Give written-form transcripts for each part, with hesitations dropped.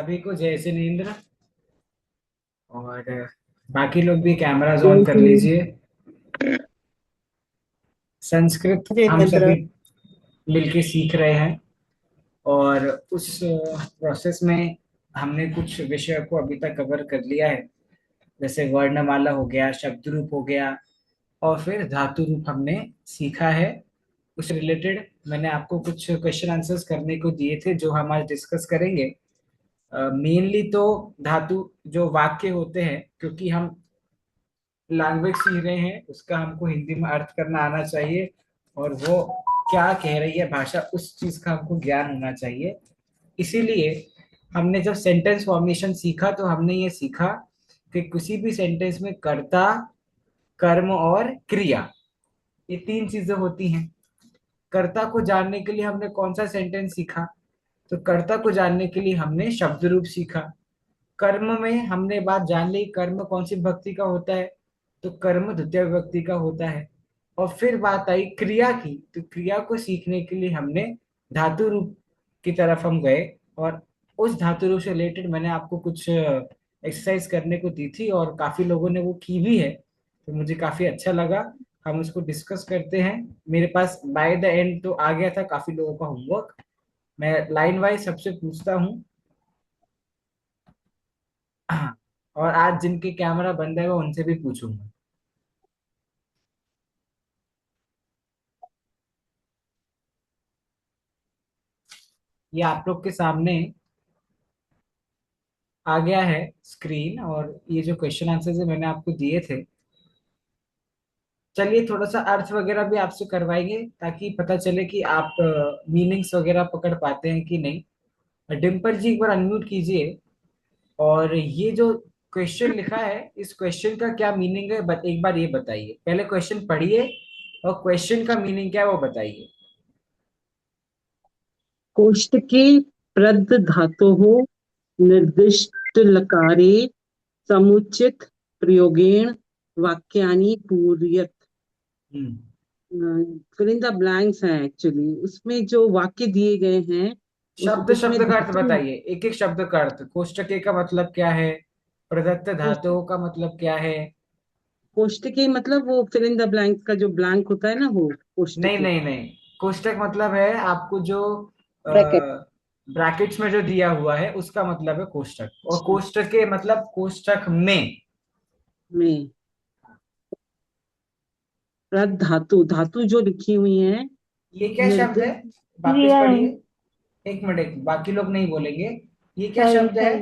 सभी को जय जिनेंद्र। और बाकी लोग भी कैमराज ऑन जय कर श्री लीजिए। संस्कृत हम जिनेन्द्र। सभी मिलके सीख रहे हैं। और उस प्रोसेस में हमने कुछ विषय को अभी तक कवर कर लिया है। जैसे वर्णमाला हो गया, शब्द रूप हो गया, और फिर धातु रूप हमने सीखा है। उस रिलेटेड मैंने आपको कुछ क्वेश्चन आंसर्स करने को दिए थे जो हम आज डिस्कस करेंगे। मेनली तो धातु जो वाक्य होते हैं, क्योंकि हम लैंग्वेज सीख रहे हैं, उसका हमको हिंदी में अर्थ करना आना चाहिए। और वो क्या कह रही है भाषा, उस चीज का हमको ज्ञान होना चाहिए। इसीलिए हमने जब सेंटेंस फॉर्मेशन सीखा तो हमने ये सीखा कि किसी भी सेंटेंस में कर्ता, कर्म और क्रिया, ये तीन चीजें होती हैं। कर्ता को जानने के लिए हमने कौन सा सेंटेंस सीखा? तो कर्ता को जानने के लिए हमने शब्द रूप सीखा। कर्म में हमने बात जान ली, कर्म कौन सी विभक्ति का होता है? तो कर्म द्वितीय विभक्ति का होता है। और फिर बात आई क्रिया की, तो क्रिया को सीखने के लिए हमने धातु रूप की तरफ हम गए। और उस धातु रूप से रिलेटेड मैंने आपको कुछ एक्सरसाइज करने को दी थी, और काफी लोगों ने वो की भी है। तो मुझे काफी अच्छा लगा। हम उसको डिस्कस करते हैं। मेरे पास बाय द एंड तो आ गया था काफी लोगों का होमवर्क। मैं लाइन वाइज सबसे पूछता हूँ। और आज जिनके कैमरा बंद है वो उनसे भी पूछूंगा। ये आप लोग के सामने आ गया है स्क्रीन, और ये जो क्वेश्चन आंसर है मैंने आपको दिए थे। चलिए थोड़ा सा अर्थ वगैरह भी आपसे करवाएंगे ताकि पता चले कि आप मीनिंग्स वगैरह पकड़ पाते हैं कि नहीं। डिम्पल जी एक बार अनम्यूट कीजिए। और ये जो क्वेश्चन लिखा है, इस क्वेश्चन का क्या मीनिंग है, एक बार ये बताइए। पहले क्वेश्चन पढ़िए और क्वेश्चन का मीनिंग क्या है वो बताइए। कोष्टके प्रद धातोः निर्दिष्ट लकारे समुचित प्रयोगेण वाक्यानि पूरयत। हम्म। फिल इन द ब्लैंक्स हैं एक्चुअली, उसमें जो वाक्य दिए गए हैं शब्द उसमें शब्द का अर्थ धातु। बताइए, एक एक शब्द का अर्थ। कोष्टके का मतलब क्या है? प्रदत्त कोष्ट धातुओं का मतलब क्या है? कोष्टके मतलब वो फिल इन द ब्लैंक्स का जो ब्लैंक होता है ना, वो नहीं कोष्टके। नहीं नहीं, कोष्टक मतलब है आपको जो ब्रैकेट ब्रैकेट्स में जो दिया हुआ है उसका मतलब है कोष्टक। और कोष्टके मतलब कोष्टक में। में प्रद धातु, धातु जो लिखी हुई है ये क्या शब्द है? निर्दिष्ट। वापस पढ़िए। एक मिनट, बाकी लोग नहीं बोलेंगे। ये क्या शब्द है?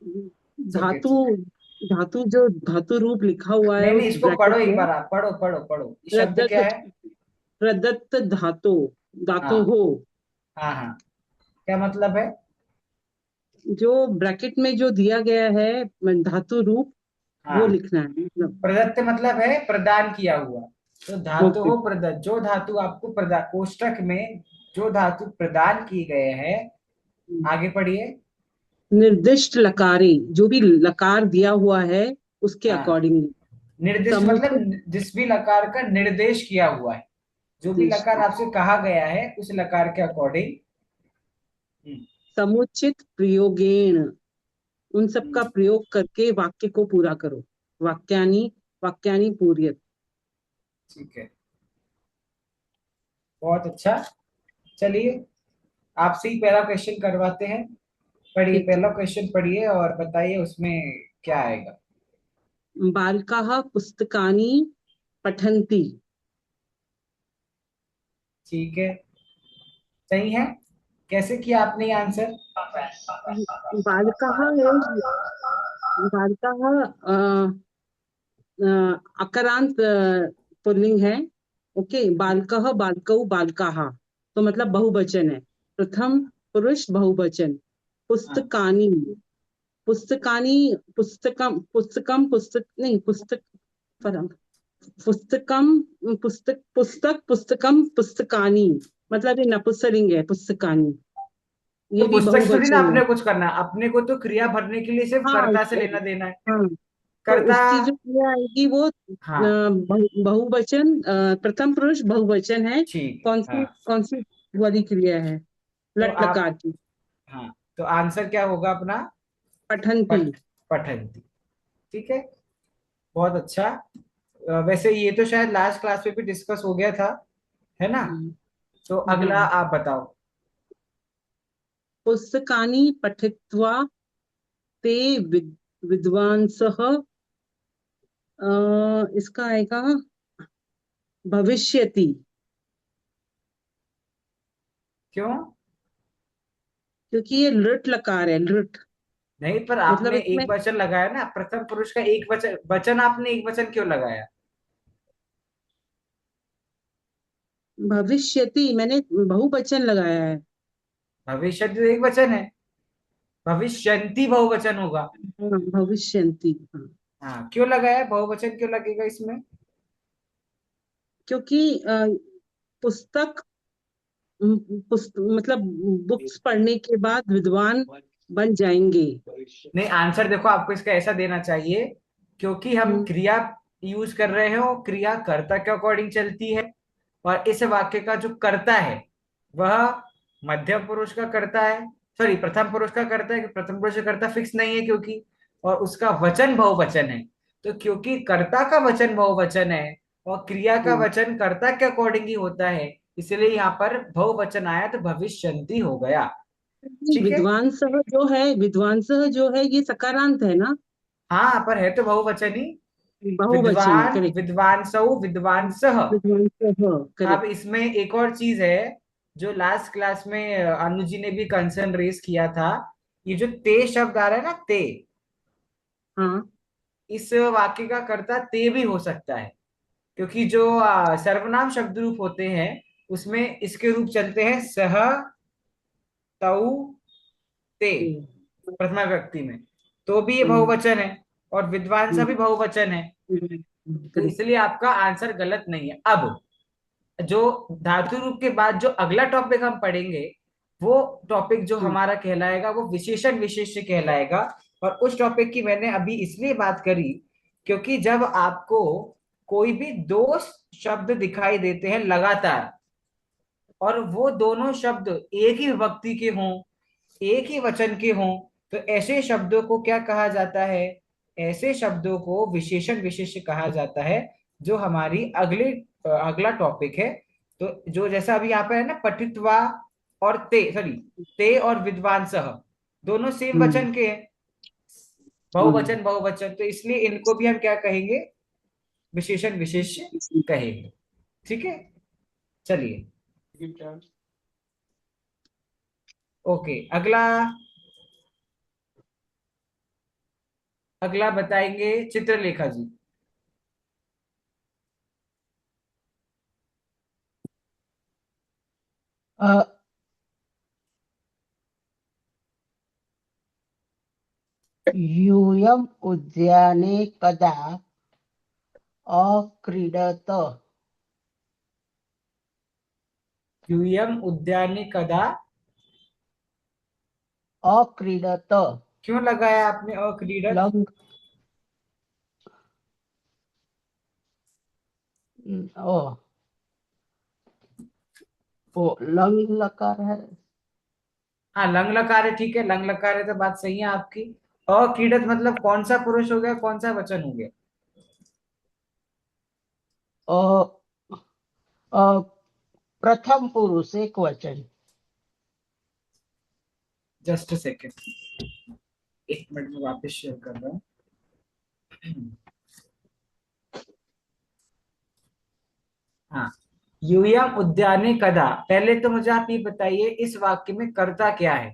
इट्स ओके, धातु, इट्स ओके। धातु जो धातु रूप लिखा हुआ है नहीं नहीं, उस इसको ब्रैकेट पढ़ो एक में। बार, आप पढ़ो पढ़ो पढ़ो, ये शब्द प्रदत्त, क्या है? प्रदत्त धातु, धातु हाँ हो। हाँ हाँ, क्या मतलब है? जो ब्रैकेट में जो दिया गया है धातु रूप, वो हाँ, लिखना है मतलब। प्रदत्त मतलब है प्रदान किया हुआ। तो धातु ओके। हो प्रदत्त, जो धातु आपको प्रदान, कोष्टक में जो धातु प्रदान की गए हैं। आगे पढ़िए। निर्दिष्ट लकारे, जो भी लकार दिया हुआ है उसके हाँ, अकॉर्डिंगली। निर्दिष्ट समुचित मतलब जिस भी लकार का निर्देश किया हुआ है। जो भी देश, लकार आपसे कहा गया है उस लकार के अकॉर्डिंग। समुचित प्रयोगेण, उन सब का प्रयोग करके वाक्य को पूरा करो। वाक्यानि, वाक्यानि पूर्यत। ठीक है, बहुत अच्छा। चलिए आपसे ही पहला क्वेश्चन करवाते हैं। पढ़िए, ठीक पहला है। क्वेश्चन पढ़िए और बताइए उसमें क्या आएगा। बालकाः पुस्तकानि पठन्ति। ठीक है, सही है। कैसे किया आपने ये आंसर? बालकाः is, बालकाः अकारांत पुल्लिंग है। ओके, बालकः, बालकौ, बालकाः, तो मतलब बहुवचन है। प्रथम पुरुष बहुवचन। हाँ, पुस्तकानि, पुस्तकानि, पुस्तकम, पुस्तकम, पुस्तक नहीं, पुस्तक परम, पुस्तकम, पुस्तक, पुस्तक, पुस्तकम, पुस्तकानि, मतलब ये नपुंसकलिंग है पुस्तकानि, तो ये भी पुस्तक से थोड़ी ना बहुवचन है। अपने कुछ करना है, अपने को तो क्रिया भरने के लिए सिर्फ हाँ कर्ता से लेना देना है। हाँ, तो कर्ता। उसकी जो क्रिया आएगी वो हाँ, बहुवचन, प्रथम पुरुष बहुवचन है। ठीक है। हाँ, कौन सी वाली क्रिया है? तो लट आप, लकार की। हाँ, तो आंसर क्या होगा अपना? पठन्ति। पठ पठंती। ठीक है, बहुत अच्छा। वैसे ये तो शायद लास्ट क्लास में भी डिस्कस हो गया था, है ना? तो अगला हाँ। आप बताओ। पुस्तकानि पठित्वा ते विद्वांसः इसका आएगा भविष्यति। क्यों? क्योंकि ये लृट लकार है, लृट। नहीं, पर मतलब आपने इसमें एक वचन लगाया ना, प्रथम पुरुष का एक वचन, वचन आपने एक वचन क्यों लगाया? भविष्यति मैंने बहुवचन लगाया है। भविष्य तो एक वचन है, भविष्यंती बहुवचन होगा। हाँ, भविष्यन्ति, हाँ। हाँ, क्यों लगाया बहुवचन, क्यों लगेगा इसमें? क्योंकि पुस्तक मतलब बुक्स पढ़ने के बाद विद्वान बन जाएंगे। नहीं, आंसर देखो आपको इसका ऐसा देना चाहिए, क्योंकि हम हम्म। क्रिया यूज कर रहे हो, क्रिया कर्ता के अकॉर्डिंग चलती है। और इस वाक्य का जो कर्ता है वह मध्यम पुरुष का कर्ता है, सॉरी प्रथम पुरुष का कर्ता है, कि प्रथम पुरुष का कर्ता फिक्स नहीं है क्योंकि, और उसका वचन बहुवचन है। तो क्योंकि कर्ता का वचन बहुवचन है और क्रिया का हम्म। वचन कर्ता के अकॉर्डिंग ही होता है, इसलिए यहाँ पर बहुवचन आया तो भविष्यंती हो गया। ठीक है। विद्वांसः जो है, विद्वांसः जो है ये सकारांत है ना। हाँ, पर है तो बहुवचन ही। बहुवचन है, विद्वान, करेक्ट। विद्वांसौ, विद्वांसः। विद्वांसः, अब करेक्ट। इसमें एक और चीज है, जो लास्ट क्लास में अनु जी ने भी कंसर्न रेज किया था। ये जो ते शब्द आ रहा है ना, ते, हाँ। इस वाक्य का कर्ता ते भी हो सकता है, क्योंकि जो सर्वनाम शब्द रूप होते हैं उसमें इसके रूप चलते हैं सह, तौ, ते, प्रथमा व्यक्ति में। तो भी ये बहुवचन है, और विद्वान सा भी बहुवचन है। तो करेक्ट। इसलिए आपका आंसर गलत नहीं है। अब जो धातु रूप के बाद जो अगला टॉपिक हम पढ़ेंगे, वो टॉपिक जो हमारा कहलाएगा वो विशेषण विशेष्य कहलाएगा। और उस टॉपिक की मैंने अभी इसलिए बात करी, क्योंकि जब आपको कोई भी दो शब्द दिखाई देते हैं लगातार, और वो दोनों शब्द एक ही विभक्ति के हों, एक ही वचन के हों, तो ऐसे शब्दों को क्या कहा जाता है? ऐसे शब्दों को विशेषण विशेष्य कहा जाता है, जो हमारी अगला टॉपिक है। तो जो जैसा अभी यहाँ पे है ना, पठित्वा और ते, सॉरी, ते और विद्वान सह, दोनों सेम हम्म। वचन के हैं, हाँ। बहुवचन बहुवचन, तो इसलिए इनको भी हम क्या कहेंगे? विशेषण विशेष्य कहेंगे। ठीक है, चलिए। ओके, अगला, अगला बताएंगे चित्रलेखा जी। यूयम् उद्याने कदा अक्रीडत। यूयम उद्याने कदा, अक्रीडत। क्यों लगाया आपने अक्रीडत? लंग ओ ओ लंग लकार है। हाँ, लंग लकार है, ठीक है, लंग लकार है तो बात सही है आपकी। अक्रीडत मतलब कौन सा पुरुष हो गया, कौन सा वचन हो गया? अ, अ, प्रथम पुरुष एक वचन। जस्ट अ सेकेंड, एक मिनट में वापस शेयर कर रहा हूँ। हाँ, यूयम उद्याने कदा, पहले तो मुझे आप ये बताइए इस वाक्य में कर्ता क्या है?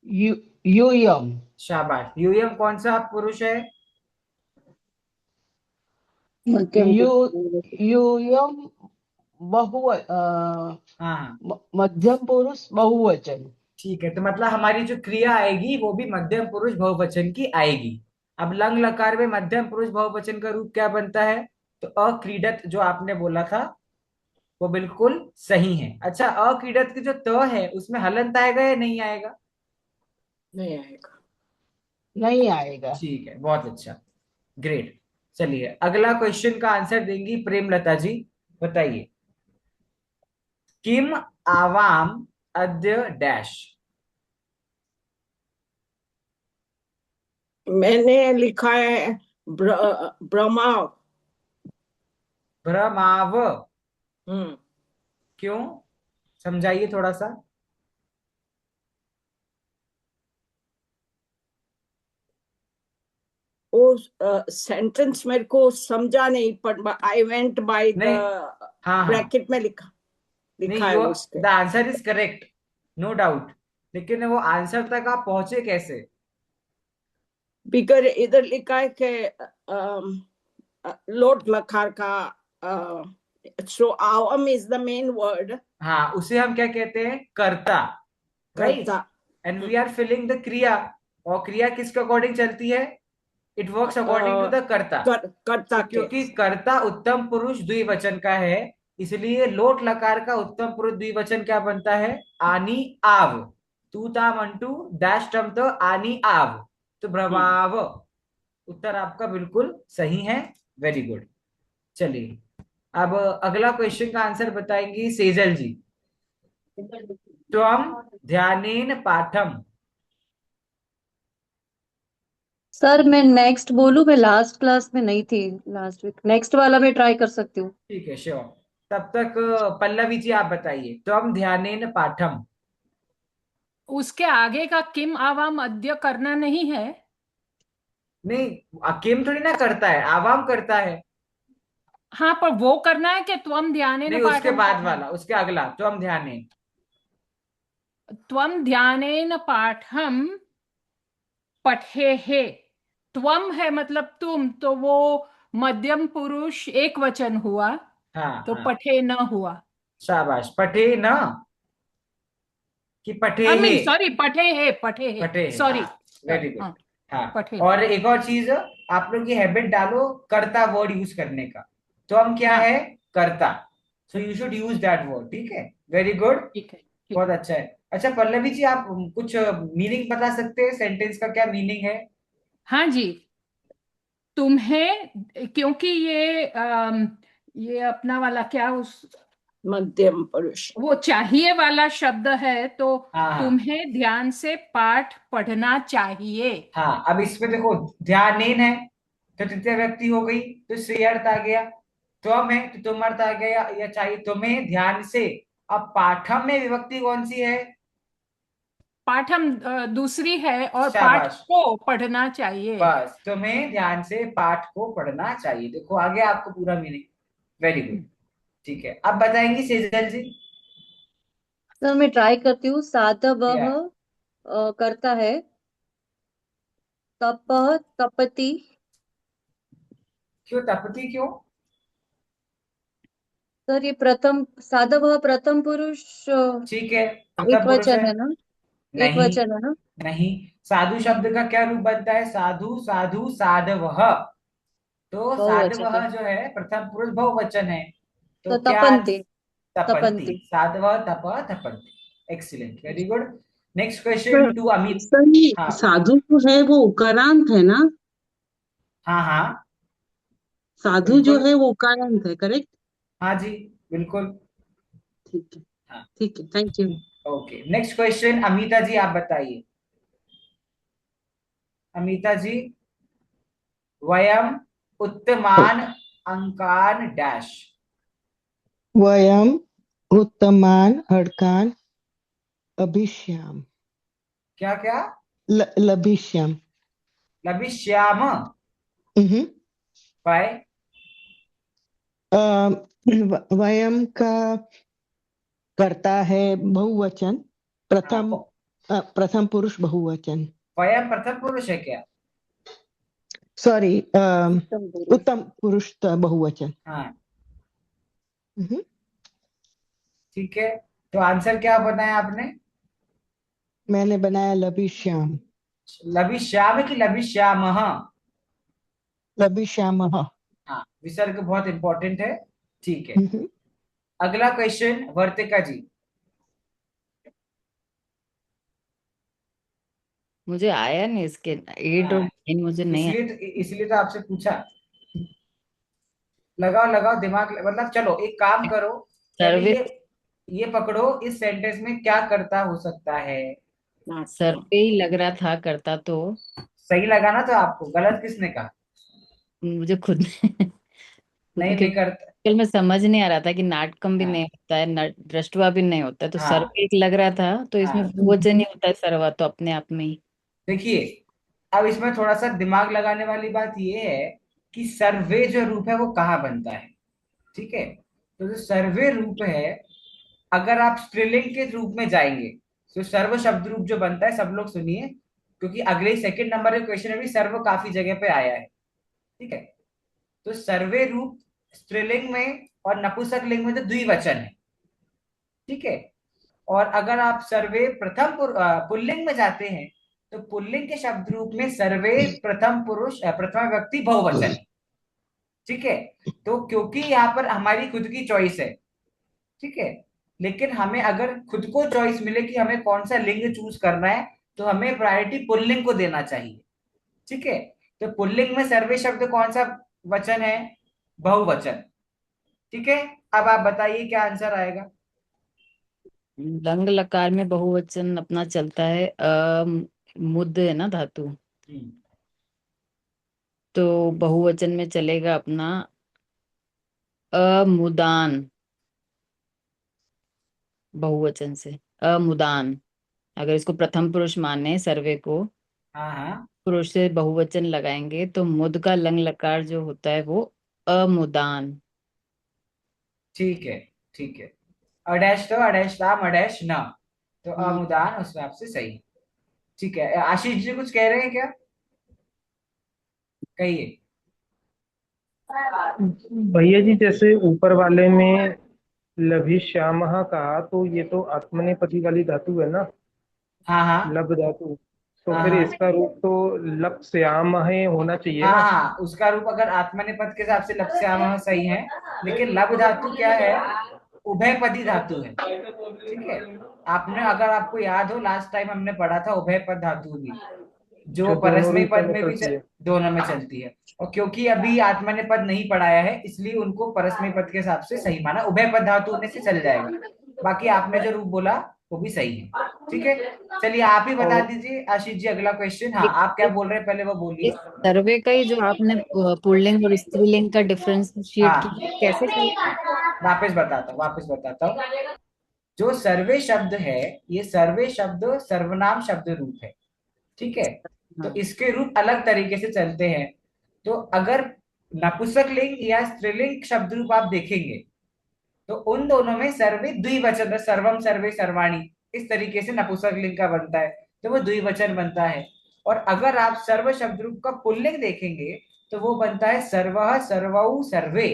यू यूयम शाबाश, यूयम कौन सा पुरुष है? मध्यम यू पुरुष। यूयम हाँ हाँ, मध्यम पुरुष बहुवचन। ठीक है, तो मतलब हमारी जो क्रिया आएगी वो भी मध्यम पुरुष बहुवचन की आएगी। अब लंग लकार में मध्यम पुरुष बहुवचन का रूप क्या बनता है? तो अक्रीडत जो आपने बोला था वो बिल्कुल सही है। अच्छा, अक्रीडत की जो त है उसमें हलंत आएगा या नहीं आएगा? नहीं आएगा। नहीं आएगा। ठीक है, बहुत अच्छा, ग्रेट। चलिए, अगला क्वेश्चन का आंसर देंगी प्रेमलता जी। बताइए, किम आवाम अद्य डैश। मैंने लिखा है ब्रह्माव। भ्रमाव। हम्म क्यों, समझाइए थोड़ा सा। वो सेंटेंस मेरे को समझा नहीं, पर आई वेंट बाय द नहीं, हाँ हाँ, ब्रैकेट में लिखा नहीं, लिखा है यू, उसके। The answer is correct, no doubt, लेकिन वो आंसर तक आप पहुंचे कैसे? बिगर इधर लिखा है कि लोट लकार का, सो आवम इज द मेन वर्ड। हाँ, उसे हम क्या कहते हैं? कर्ता, राइट। करता। And we are filling the क्रिया, और क्रिया किसके अकॉर्डिंग चलती है? It works according to the कर्ता। करता तो के। क्योंकि कर्ता उत्तम पुरुष द्विवचन का है, इसलिए लोट लकार का उत्तम पुरुष द्विवचन क्या बनता है? आनी आव। तू ता मंटू डैश टम तो आनी आव, तो भ्रमाव। उत्तर आपका बिल्कुल सही है, वेरी गुड। चलिए, अब अगला क्वेश्चन का आंसर बताएंगी सेजल जी। त्वम ध्यानेन पाठम। सर मैं नेक्स्ट बोलूं? मैं लास्ट क्लास में नहीं थी, लास्ट वीक। नेक्स्ट वाला मैं ट्राई कर सकती हूँ। ठीक है, श्योर। तब तक पल्लवी जी आप बताइए, त्वम ध्यानेन पाठम। उसके आगे का किम आवाम अद्य करना नहीं है। नहीं, अकेम थोड़ी ना करता है, आवाम करता है। हाँ, पर वो करना है कि त्वम ध्यानेन नहीं, उसके पाठम बाद करना है। वाला, उसके अगला, त्वम ध्यानेन। त्वम ध्यानेन पाठम पठे है। त्वम है मतलब तुम, तो वो मध्यम पुरुष एक वचन हुआ, हाँ तो हाँ, पठे न हुआ। शाबाश। पठे न कि पठे आई हे? मीन सॉरी, पठे है, पठे है, पठे हे, सॉरी। हाँ, वेरी गुड। हाँ, हाँ, पठे। और एक और चीज, आप लोग ये हैबिट डालो कर्ता वर्ड यूज करने का। तो हम क्या हाँ, है? कर्ता। So you should use that word, ठीक है? वेरी गुड, ठीक है, ठीक बहुत है। अच्छा है। अच्छा पल्लवी जी, आप कुछ मीनिंग बता सकते हैं? सेंटेंस का क्या मीनिंग है? हाँ जी। तुम्हें, क्योंकि ये अपना वाला क्या, उस मध्यम पुरुष। वो चाहिए वाला शब्द है, तो हाँ हाँ तुम्हें ध्यान से पाठ पढ़ना चाहिए। हाँ, अब इसमें देखो, ध्यानेन है तो तृतीय व्यक्ति हो गई, तो श्रेय अर्थ आ गया। त्वम है तो तुम अर्थ आ गया, या चाहिए तुम्हें ध्यान से। अब पाठम में विभक्ति कौन सी है? पाठम दूसरी है, और पाठ शाबाश, को पढ़ना चाहिए। बस तुम्हें ध्यान से पाठ को पढ़ना चाहिए। देखो आ गया आपको पूरा मीनिंग, वेरी गुड। ठीक है, अब बताएंगी सेजल जी। सर मैं ट्राई करती हूँ। सातवः या, करता है। तप तपति। क्यों तपती, क्यों? सर ये प्रथम, साधवः प्रथम पुरुष ठीक है, एक प्रथम पुरुष है। वचन है ना? एक नहीं, वचन है ना? नहीं, साधु शब्द का क्या रूप बनता है? साधु, साधु, साधवः। तो बहुवचन है। साधवः जो है प्रथम पुरुष बहुवचन है। तो तो क्या? तपन्ति। तपंती, तपन्ति। साधवः तप तपंती। Excellent, very good. Next question sir to Amit. Sir ये हाँ साधु जो है वो उकारांत है ना? हाँ हाँ, साधु जो बिल्कुल, है वो उकारांत है, करेक्ट? हाँ जी, बिल्कुल। ठीक है। हाँ, ठीक है, thank you. Okay, next question Amita ji आप बताइए। अमिता जी, वयम उत्तमान अंकान डैश। वयम उत्तमान अङ्कान् अभिष्याम क्या क्या? लभिष्याम। लभिष्याम, हम्म। बाय। वयम का करता है बहुवचन, प्रथम प्रथम पुरुष बहुवचन। वयम प्रथम पुरुष है क्या? सॉरी, उत्तम पुरुष। उत्तम पुरुष बहुवचन। हाँ, हम्म। ठीक है, तो आंसर क्या बनाया आपने? मैंने बनाया लभिष्याम। लभिष्याम की लभिष्यामः? लभिष्यामः। हाँ, विसर्ग बहुत इंपॉर्टेंट है। ठीक है, हम्म। अगला क्वेश्चन वर्तिका जी। मुझे आया नहीं इसके, एड और हाँ, नाइन मुझे नहीं आया। इसलिए तो आपसे पूछा। लगाओ लगाओ दिमाग, मतलब चलो एक काम करो, पहले सर्विस। ये ये पकड़ो, इस सेंटेंस में क्या करता हो सकता है? सर पे ही लग रहा था करता तो। सही लगा ना? तो आपको गलत किसने कहा? मुझे खुद नहीं, क्योंकि नहीं करता। कल में समझ नहीं आ रहा था कि नाटकम भी नहीं हाँ, होता है, दृष्टवा भी नहीं होता है, तो हाँ, सर्व एक लग रहा था, तो इसमें हाँ। बहुवचन ही होता है सर्वा तो अपने आप में ही। देखिए, अब इसमें थोड़ा सा दिमाग लगाने वाली बात ये है कि सर्वे जो रूप है वो कहाँ बनता है। ठीक है, तो जो सर्वे रूप है, अगर आप स्त्रीलिंग के रूप में जाएंगे तो सर्व शब्द रूप जो बनता है, सब लोग सुनिए, क्योंकि अगले सेकंड नंबर के क्वेश्चन में भी सर्व काफी जगह पे आया है। ठीक है, तो सर्वे रूप स्त्रीलिंग में और नपुंसक लिंग में तो द्विवचन है। ठीक है, और अगर आप सर्वे प्रथम पुल्लिंग में जाते हैं तो पुल्लिंग के शब्द रूप में सर्वे प्रथम पुरुष प्रथम व्यक्ति बहुवचन है। ठीक है, तो क्योंकि यहाँ पर हमारी खुद की चॉइस है, ठीक है, लेकिन हमें अगर खुद को चॉइस मिले कि हमें कौन सा लिंग चूज करना है, तो हमें प्रायोरिटी पुल्लिंग को देना चाहिए। ठीक है, तो पुल्लिंग में सर्वे शब्द कौन सा वचन है? बहुवचन। ठीक है, अब आप बताइए क्या आंसर आएगा? लंग लकार में बहुवचन अपना चलता है, मुद है ना धातु, हम्म, तो बहुवचन में चलेगा अपना अमुदान, बहुवचन से अमुदान। अगर इसको प्रथम पुरुष माने सर्वे को, हाँ, हाँ, पुरुष से बहुवचन लगाएंगे तो मुद का लंग लकार जो होता है वो अमुदान। ठीक है, ठीक है। अडैश तो अडैश राम अडैश ना, तो हम्म, अमुदान उस हिसाब से सही। ठीक है, आशीष जी कुछ कह रहे हैं क्या? कहिए। भैया जी, जैसे ऊपर वाले में लभिश्यामः कहा, तो ये तो आत्मनेपदी वाली धातु है ना, हाँ, हाँ, लब धातु। तो हाँ, फिर हाँ, इसका रूप तो लप्स्यामहे होना चाहिए हाँ, ना। हाँ, उसका रूप अगर आत्मनेपद के हिसाब से लप्स्यामः सही है, लेकिन लब धातु क्या है? उभयपदी धातु है। ठीक है, आपने, अगर आपको याद हो, लास्ट टाइम हमने पढ़ा था उभयपद धातु भी, जो जो दोनों परस्मैपद रूपों पद में में भी चलती है। दोनों में चलती है। और क्योंकि अभी आत्मनेपद पद नहीं पढ़ाया है, इसलिए उनको परस्मैपद पद के हिसाब से सही माना, उभयपद धातु होने से चल जाएगा। बाकी आपने जो रूप बोला वो भी सही है। ठीक है, चलिए आप ही बता और दीजिए आशीष जी, अगला क्वेश्चन। हाँ, आप क्या इस बोल रहे हैं पहले वो बोलिए। इस सर्वे का ही जो आपने पुल्लिंग और स्त्रीलिंग का डिफरेंशिएट हाँ, किया, कैसे चलेगा? वापस बताता हूँ। जो सर्वे शब्द है, ये सर्वे शब्द सर्वनाम शब्द रूप है। ठीक है, तो हाँ, इसके रूप अलग तरीके से चलते हैं। तो अगर नपुंसक लिंग या स्त्रीलिंग शब्द रूप आप देखेंगे, तो उन दोनों में सर्वे द्विवचन, सर्वम सर्वे सर्वाणी, इस तरीके से नपुंसक लिंग का बनता है, तो वो द्विवचन बनता है। और अगर आप सर्व शब्द रूप का पुल्लिंग देखेंगे, तो वो बनता है सर्वः सर्वौ सर्वे।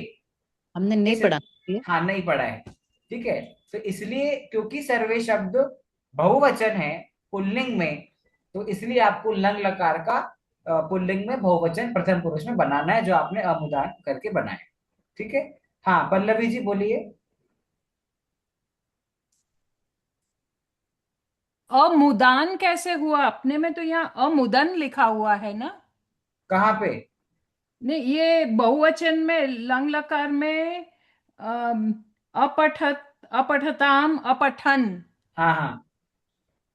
हमने नहीं इस, पढ़ा ये। हाँ, नहीं पढ़ा है। ठीक है, तो इसलिए क्योंकि सर्वे शब्द बहुवचन है पुल्लिंग में, तो इसलिए आपको लंग लकार का पुल्लिंग में बहुवचन प्रथम पुरुष में बनाना है, जो आपने अमुदान करके बनाया। ठीक है, हाँ, पल्लवी जी बोलिए। अमुदान कैसे हुआ? अपने में तो यहाँ अमुदन लिखा हुआ है ना। कहाँ पे? नहीं, ये बहुवचन में लंग लकार में अम, अपठत, अपठताम, अपठन, हाँ, हाँ,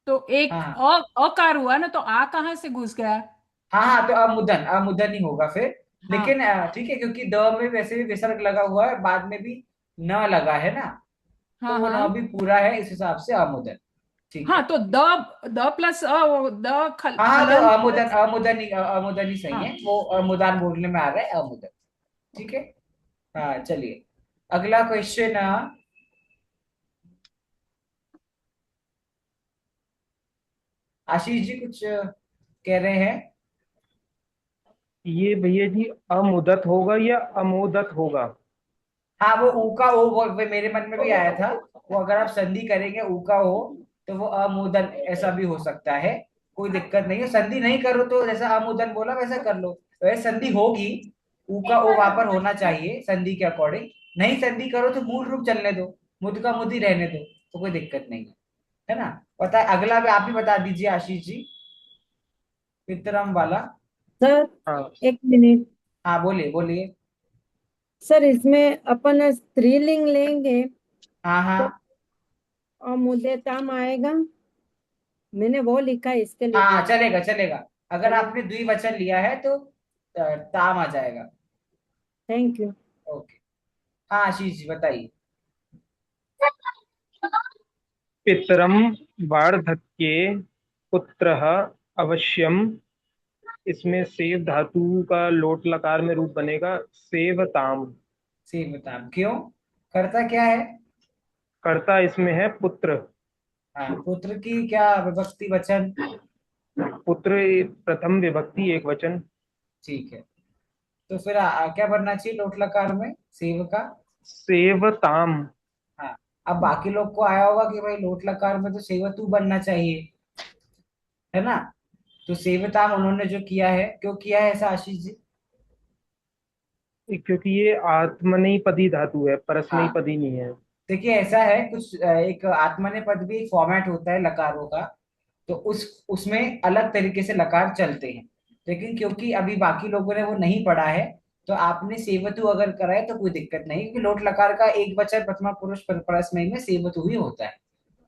तो एक हाँ, अकार हुआ ना, तो आ कहाँ से घुस गया? हाँ, हाँ, तो अमुदन अमुदन ही होगा फिर। हाँ, लेकिन ठीक है, क्योंकि द में वैसे भी विसर्ग लगा हुआ है, बाद में भी न लगा है ना, तो हाँ, वो न हाँ, भी पूरा है, इस हिसाब से अमुदन। ठीक हाँ, है। तो द, द प्लस द हाँ, हाँ, तो हलन अमुदन प्लस। अमुदन ही सही है, हाँ, वो अमुदान बोलने में आ गए अमुदन। ठीक है, ओके। हाँ, चलिए अगला क्वेश्चन। आशीष जी कुछ कह रहे हैं? ये भैया जी, अमुदत होगा या अमोदत होगा? हाँ, वो ऊ का ओ, वो मेरे मन में भी आया था। वो अगर आप संधि करेंगे ऊ का ओ, तो वो अमुदन ऐसा भी हो सकता है। कोई दिक्कत नहीं है, संधि नहीं करो तो जैसा अमुदन बोला वैसा कर लो, वैसे संधि होगी। ऊ का ओ वहां पर होना चाहिए संधि के अकॉर्डिंग। नहीं संधि करो तो मूल रूप चलने दो, मुद का मुद ही रहने दो, तो कोई दिक्कत नहीं है ना। पता है, अगला भी आप ही बता दीजिए आशीष जी, विक्रम वाला। सर हाँ, एक मिनट। हाँ, बोलिए बोलिए। सर इसमें अपन स्त्रीलिंग लेंगे हाँ, तो हाँ, और मुद्देताम आएगा, मैंने वो लिखा है इसके लिए हाँ बोल। चलेगा चलेगा, अगर आपने द्विवचन लिया है तो ताम आ जाएगा। Thank you. ओके, हाँ आशीष जी बताइए। पितरम वार्धक्ये पुत्रः अवश्यम, इसमें सेव धातु का लोट लकार में रूप बनेगा सेवताम। सेवताम क्यों, कर्ता क्या है? कर्ता इसमें है पुत्र। हाँ, पुत्र की क्या विभक्ति वचन? पुत्र प्रथम विभक्ति एक वचन। ठीक है, तो फिर क्या बनना चाहिए लोट लकार में, सेव का? सेवताम। हाँ, अब बाकी लोग को आया होगा कि भाई लोट लकार में तो सेवतु बनना चाहिए, है ना? तो सेवताम उन्होंने जो किया है, क्यों किया है ऐसा आशीष जी? क्योंकि ये आत्मनेपदी धातु है, हाँ, परस्मैपदी नहीं है। देखिए ऐसा है कुछ, एक आत्मनेपद भी एक फॉर्मेट होता है लकारों का, तो उसमें अलग तरीके से लकार चलते हैं, लेकिन क्योंकि अभी बाकी लोगों ने वो नहीं पढ़ा है, तो आपने सेवतु अगर कराए तो कोई दिक्कत नहीं, क्योंकि लोट लकार का एक वचन प्रथमा पुरुष परस्मैई में सेवतु ही होता है।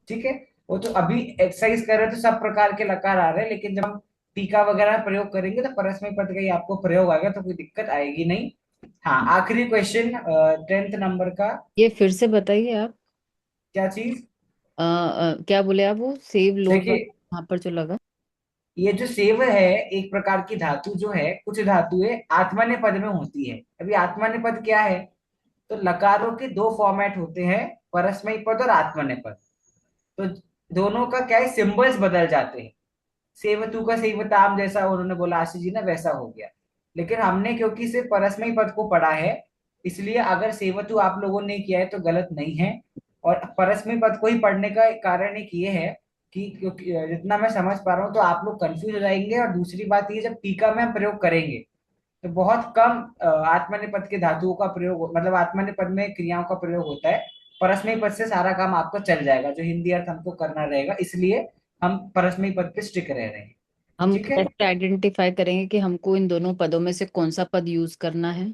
ठीक है, वो तो अभी एक्सरसाइज कर रहे हैं तो सब प्रकार के लकार आ रहे हैं, लेकिन जब हम टीका वगैरह प्रयोग करेंगे तो परस्मैई पद का ही आपको प्रयोग आएगा, तो कोई दिक्कत आएगी नहीं। हाँ, आखिरी क्वेश्चन 10th नंबर का। ये फिर से बताइए आप। क्या चीज? क्या बोले आप, वो सेव लोड देखिए, वहां पर जो लगा। ये जो सेव है एक प्रकार की धातु जो है, कुछ धातुएं आत्मनेय पद में होती है। अभी आत्मनेय पद क्या है? तो लकारों के दो फॉर्मेट होते हैं, परस्मैई पद और आत्मनेय पद। तो दोनों का क्या है, सिंबल्स बदल जाते हैं। सेवतु का सेवताम जैसा उन्होंने बोला आशीष जी ने, वैसा हो गया। लेकिन हमने क्योंकि सिर्फ परस्मैई पद को पढ़ा है, इसलिए अगर सेवतु आप लोगों ने किया है तो गलत नहीं है। और परस्मैई पद को ही पढ़ने का कारण एक ये है कि क्योंकि जितना मैं समझ पा रहा हूँ तो आप लोग कंफ्यूज हो जाएंगे, और दूसरी बात ये, जब टीका में हम प्रयोग करेंगे तो बहुत कम आत्मनेय पद के धातुओं का प्रयोग, मतलब आत्मनेय पद में क्रियाओं का प्रयोग होता है। परस्मैई पद से सारा काम आपको चल जाएगा, जो हिंदी अर्थ हमको करना रहेगा, इसलिए हम परस्मैई पद पे स्टिक रह रहे हैं। हम ठीक है, कैसे आइडेंटिफाई करेंगे कि हमको इन दोनों पदों में से कौन सा पद यूज करना है?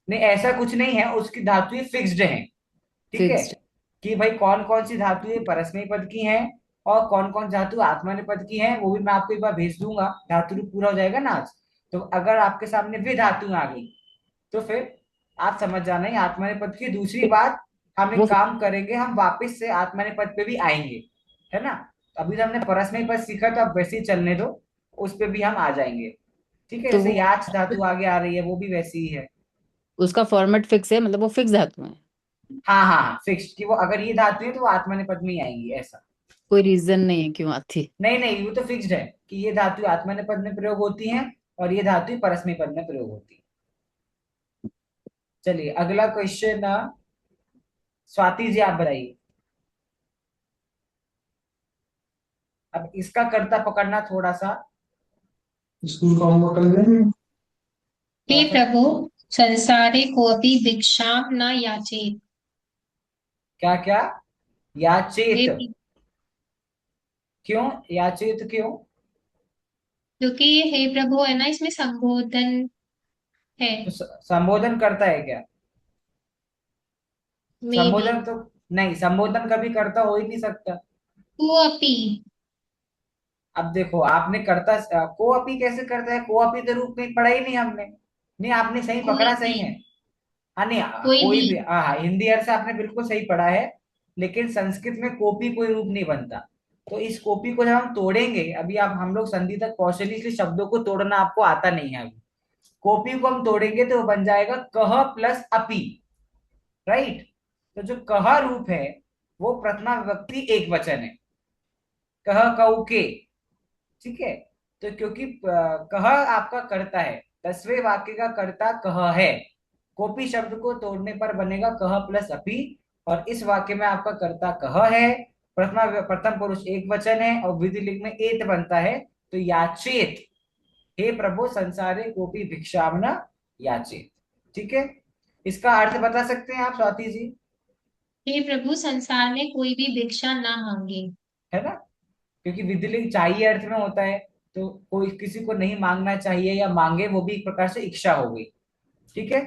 नहीं ऐसा कुछ नहीं है, उसकी धातुएं फिक्स्ड हैं। ठीक है, फिक्स्ड। कि भाई कौन कौन सी धातुएं परस्मैई पद की हैं और कौन कौन धातु आत्मनेय पद की हैं, वो भी मैं आपको एक बार भेज दूंगा, धातु रूप पूरा हो जाएगा ना आज। तो अगर आपके सामने वे धातुएं आ गई तो फिर आप समझ जाना ही आत्मनेय पद की। दूसरी बात, हम वो एक काम करेंगे, हम वापस से आत्मनेय पद पे भी आएंगे, है ना? अभी तो हमने परस्मैई पद सीखा, तो आप वैसे ही चलने दो, उस पे भी हम आ जाएंगे। ठीक है, तो जैसे वो याच धातु आगे आ रही है, वो भी वैसी ही है। उसका फॉर्मेट फिक्स है, मतलब वो फिक्स धातु है। हाँ हाँ हाँ, फिक्स, कि वो अगर ये धातु है तो वो आत्मनेय पद में ही आएंगी, ऐसा। कोई रीजन नहीं है क्यों आती। नहीं नहीं, वो तो फिक्स्ड है कि ये धातु आत्मनेय पद में प्रयोग होती हैं और ये धातु परस्मैई पद में प्रयोग होती है। चलिए अगला क्वेश्चन, स्वाति जी आप बताइए। अब इसका कर्ता पकड़ना थोड़ा सा, स्कूल का होमवर्क कर लें। हे थोड़ा सा। प्रभु, संसारे कोऽपि भिक्षां न याचेत। क्या क्या? याचेत? हे क्यों याचेत, क्यों? क्योंकि हे प्रभु है ना, इसमें संबोधन है। तो संबोधन करता है क्या? May be. संबोधन तो नहीं, संबोधन कभी करता हो ही नहीं सकता। कोऽपि। अब देखो, आपने करता को अपी कैसे करता है, को अपी तो रूप में पढ़ा ही नहीं हमने। नहीं, आपने सही कोई पकड़ा, भी। सही है। हाँ नहीं, कोई कोई भी। भी, हाँ हाँ, हिंदी अर्थ से आपने बिल्कुल सही पढ़ा है, लेकिन संस्कृत में कोपी कोई रूप नहीं बनता। तो इस कोपी को जब हम तोड़ेंगे, अभी आप हम लोग संधि तक पहुंचे नहीं, इसलिए शब्दों को तोड़ना आपको आता नहीं है अभी। कोपी को हम तोड़ेंगे तो वो बन जाएगा कह प्लस अपी, राइट? तो जो कह रूप है वो प्रथमा विभक्ति एक वचन है, कह कऊ के। ठीक है, तो क्योंकि कह आपका कर्ता है, 10वें वाक्य का कर्ता कह है, कोपी शब्द को तोड़ने पर बनेगा कह प्लस अपी, और इस वाक्य में आपका कर्ता कह है, प्रथम पुरुष एक वचन है और विधिलिंग में एत बनता है, तो याचेत, हे प्रभु संसारे कोपी भिक्षामना याचेत। ठीक है, इसका अर्थ बता सकते हैं आप स्वाति जी? हे प्रभु, संसार में कोई भी भिक्षा ना मांगे। है ना, क्योंकि विधिलिंग चाहिए अर्थ में होता है, तो कोई किसी को नहीं मांगना चाहिए या मांगे, वो भी एक प्रकार से इच्छा हो गई। ठीक है,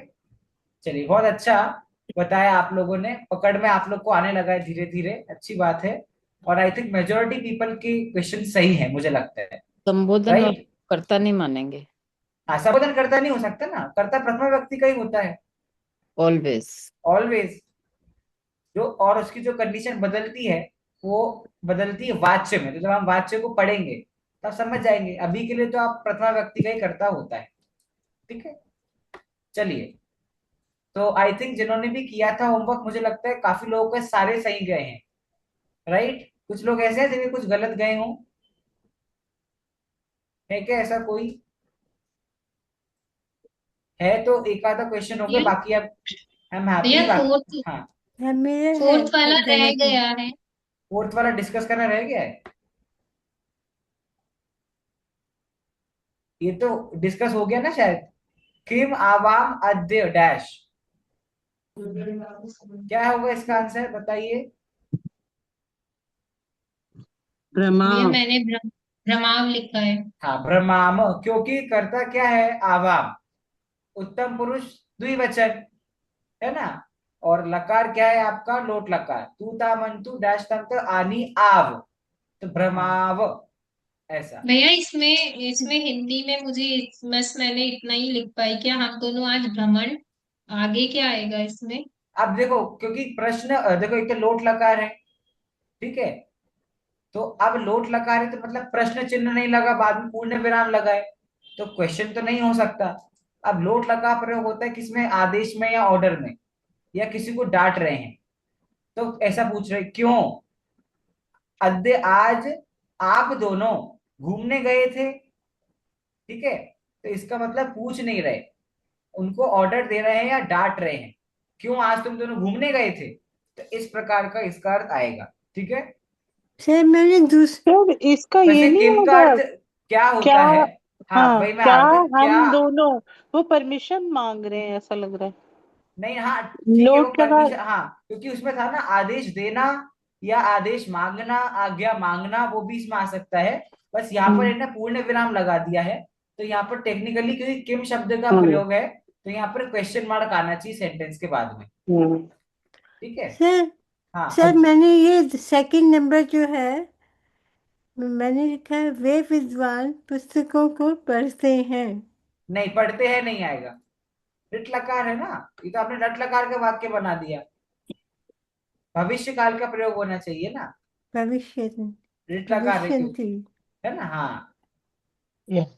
चलिए बहुत अच्छा बताया आप लोगों ने, पकड़ में आप लोग को आने लगा है धीरे धीरे, अच्छी बात है। और आई थिंक मेजोरिटी पीपल के क्वेश्चन सही है, मुझे लगता है। संबोधन और राइट। कर्ता नहीं मानेंगे। हाँ, संबोधन करता नहीं हो सकता ना, कर्ता प्रथमा व्यक्ति का ही होता है ऑलवेज। ऑलवेज। जो और उसकी जो कंडीशन बदलती है वो बदलती है वाच्य में। तो जब हम वाच्य को पढ़ेंगे तब समझ जाएंगे। अभी के लिए तो आप प्रथमा व्यक्ति का ही कर्ता होता है। ठीक है, चलिए। तो आई थिंक जिन्होंने भी किया था होमवर्क, मुझे लगता है काफी लोगों के सारे सही गए हैं। राइट। कुछ लोग ऐसे हैं जिनके कुछ गलत गए हों, है क्या ऐसा कोई? है तो एक आधा क्वेश्चन हो गया, भैया बाकी अब हम हैप्पी भैया बात। फोर्थ हाँ, मेरे है फोर्थ वाला सब रह गलत है। गया है। फोर्थ वाला डिस्कस करना रह गया है। ये तो डिस्कस हो गया ना शायद। किम आवाम अद्य डैश, क्या होगा इसका आंसर बताइए? भैया भ्रमाव। मैंने भ्रमाव लिखा है। हाँ, ब्रह्माम, क्योंकि कर्ता क्या है? आवाम, उत्तम पुरुष द्विवचन, है ना। और लकार क्या है आपका? लोट लकार, तू ता मंतु डैश तंत आनी आव, तो भ्रमाव, ऐसा। भैया इसमें इसमें हिंदी में मुझे बस मैंने इतना ही लिख पाई, क्या हम दोनों आज भ्रमण, आगे क्या आएगा इसमें? अब देखो, क्योंकि प्रश्न देखो, एक तो लोट लकार है, ठीक है। तो अब लोट लकार है तो मतलब प्रश्न चिन्ह नहीं लगा, बाद में पूर्ण विराम लगा है, तो क्वेश्चन तो नहीं हो सकता। अब लोट लकार प्रयोग होता है किसमें? आदेश में या ऑर्डर में, या किसी को डांट रहे हैं तो ऐसा पूछ रहे क्यों अद्य आज आप दोनों घूमने गए थे। ठीक है, तो इसका मतलब पूछ नहीं रहे, उनको ऑर्डर दे रहे हैं या डांट रहे हैं, क्यों आज तुम दोनों घूमने गए थे। तो इस प्रकार का इसका अर्थ आएगा। ठीक है। सर मैंने सर इसका वैसे ये नहीं किम का होगा अर्थ क्या क्या? होता है? हाँ, हाँ, वही मैं क्या आ रहा था क्या। हम दोनों वो परमिशन मांग रहे हैं ऐसा लग रहा है। नहीं, हाँ, ठीक है, वो लोट लगा। परमिशन, हाँ, क्योंकि उसमें था ना आदेश देना या आदेश मांगना, आज्ञा मांगना, वो भी इसमें आ सकता है। बस यहाँ पर इन्हें पूर्ण विराम लगा दिया है, तो यहाँ पर टेक्निकली क्योंकि किम शब्द का हाँ, प्रयोग है, तो यहाँ पर क्वेश्चन मार्क आना चाहिए सेंटेंस के बाद में। हाँ। ठीक है। सर हाँ, सर मैंने ये सेकंड नंबर जो है मैंने लिखा है वे विद्वान पुस्तकों को पढ़ते हैं। नहीं पढ़ते हैं नहीं आएगा, रिट लकार है ना, ये तो आपने रट लकार का वाक्य बना दिया। भविष्य काल का प्रयोग होना चाहिए ना, भविष्य रिट लकार है क्यों, भविष्यन्ति। है ना। हाँ, यस।